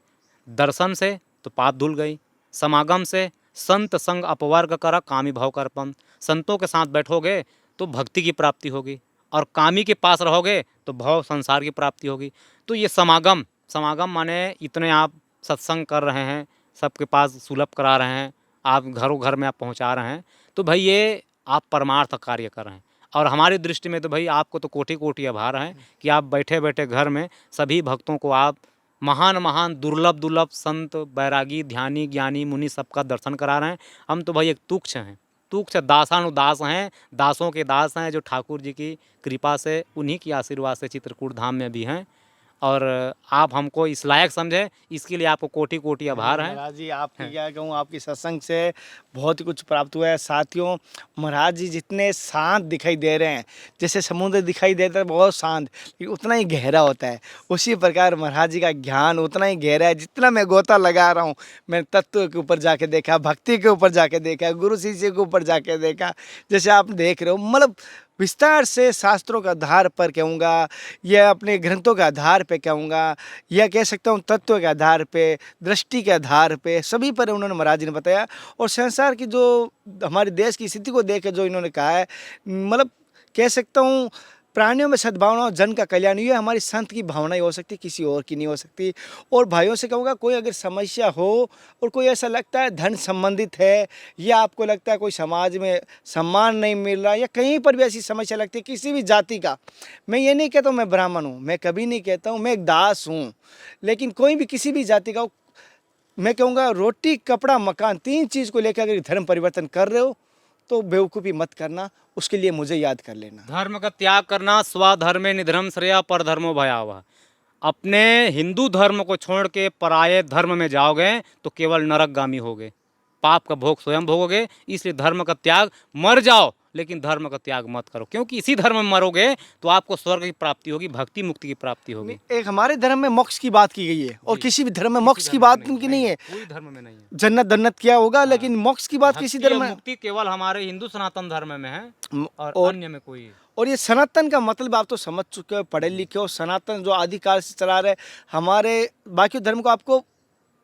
दर्शन से तो पाप धुल गई, समागम से संत संग अपवर्ग कर कामी भाव कर्पम, संतों के साथ बैठोगे तो भक्ति की प्राप्ति होगी, और कामी के पास रहोगे तो भव संसार की प्राप्ति होगी। तो ये समागम माने इतने आप सत्संग कर रहे हैं, सबके पास सुलभ करा रहे हैं, आप घरों घर में आप पहुंचा रहे हैं, तो भाई ये आप परमार्थ कार्य कर रहे हैं। और हमारी दृष्टि में तो भाई आपको तो कोटि कोटि आभार हैं कि आप बैठे बैठे घर में सभी भक्तों को आप महान दुर्लभ संत, बैरागी, ध्यानी, ज्ञानी, मुनि सबका दर्शन करा रहे हैं। हम तो भाई एक तुच्छ हैं, तुच्छ दासानुदास हैं, दासों के दास हैं, जो ठाकुर जी की कृपा से, उन्हीं की आशीर्वाद से चित्रकूट धाम में भी हैं। और आप हमको इस लायक समझे, इसके लिए आपको कोटि कोटि आभार हैं। महाराज जी, आपकी क्या कहूँ, आपकी सत्संग से बहुत ही कुछ प्राप्त हुआ है। साथियों, महाराज जी जितने शांत दिखाई दे रहे हैं, जैसे समुद्र दिखाई देता है बहुत शांत, लेकिन उतना ही गहरा होता है। उसी प्रकार महाराज जी का ज्ञान उतना ही गहरा है। जितना मैं गोता लगा रहा हूँ, मैंने तत्व के ऊपर जाके देखा, भक्ति के ऊपर जाके देखा, गुरु शिष्य के ऊपर जाके देखा। जैसे आप देख रहे हो, मतलब विस्तार से शास्त्रों के आधार पर कहूँगा, या अपने ग्रंथों के आधार पे कहूँगा, या कह सकता हूँ तत्व के आधार पे, दृष्टि के आधार पे, सभी पर उन्होंने महाराज जी ने बताया। और संसार की जो हमारे देश की स्थिति को देख के जो इन्होंने कहा है, मतलब कह सकता हूँ प्राणियों में सद्भावना और जन का कल्याण, ये हमारी संत की भावना ही हो सकती, किसी और की नहीं हो सकती। और भाइयों से कहूँगा, कोई अगर समस्या हो और कोई ऐसा लगता है धन संबंधित है, या आपको लगता है कोई समाज में सम्मान नहीं मिल रहा, या कहीं पर भी ऐसी समस्या लगती है किसी भी जाति का, मैं ये नहीं कहता हूँ मैं ब्राह्मण हूँ, मैं कभी नहीं कहता हूँ, मैं एक दास हूँ, लेकिन कोई भी किसी भी जाति का, मैं कहूँगा रोटी कपड़ा मकान 3 चीज़ को लेकर अगर धर्म परिवर्तन कर रहे हो तो बेवकूफ़ी मत करना, उसके लिए मुझे याद कर लेना। धर्म का त्याग करना, स्वधर्मे निधर्म श्रेया पर धर्मो भयावह। अपने हिंदू धर्म को छोड़ के पराये धर्म में जाओगे तो केवल नरकगामी होगे, पाप का भोग स्वयं भोगोगे। इसलिए धर्म का त्याग, मर जाओ लेकिन धर्म का त्याग मत करो, क्योंकि इसी धर्म में मरोगे तो आपको स्वर्ग की प्राप्ति होगी, भक्ति मुक्ति की प्राप्ति होगी। एक हमारे धर्म में मोक्ष की बात की गई है, और किसी भी धर्म में मोक्ष की बात की नहीं है। कोई धर्म में नहीं है। जन्नत दन्नत क्या होगा, लेकिन मोक्ष की बात किसी धर्म में, मुक्ति केवल हमारे हिंदू सनातन धर्म में है, और अन्य में कोई। और ये सनातन का मतलब आप तो समझ चुके हो, पढ़े लिखे हो। सनातन जो आदिकाल से चला रहे हमारे बाकी धर्म को, आपको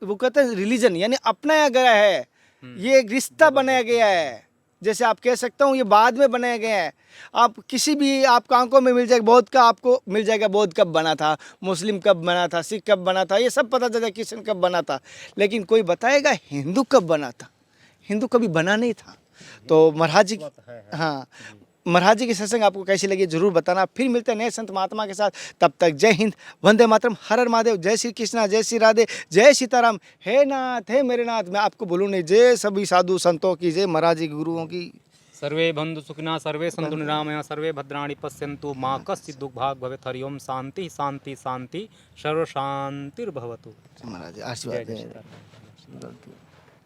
वो कहते हैं रिलीजन, यानी अपनाया गया है, ये एक रिश्ता बनाया गया है। जैसे आप कह सकता हूँ ये बाद में बनाया गया है। आप किसी भी आपको आंखों में मिल जाएगा बौद्ध का, आपको मिल जाएगा बौद्ध कब बना था, मुस्लिम कब बना था, सिख कब बना था, ये सब पता चलेगा, क्रिश्चियन कब बना था, लेकिन कोई बताएगा हिंदू कब बना था? हिंदू कभी बना नहीं था। तो महाराज जी, हाँ, महाराज जी की सत्संग आपको कैसी लगी जरूर बताना। फिर मिलते हैं नए संत महात्मा के साथ, तब तक जय हिंद, वंदे मातरम, हर हर महादेव, जय श्री कृष्णा, जय श्री राधे, जय सीताराम। हे नाथ, हे मेरे नाथ, मैं आपको बोलूँ नहीं, जय सभी साधु संतों की, जय महाराज जी गुरुओं की। सर्वे बंधु सुखिना, सर्वे सन्तु निरामया, सर्वे भद्राणि पश्यन्तु, मा कश्चित् दुःखभाग् भवेत्। हरि ओम, शांति शांति शांति, सर्व शांतिर्भवतु। महाराज आशीर्वाद।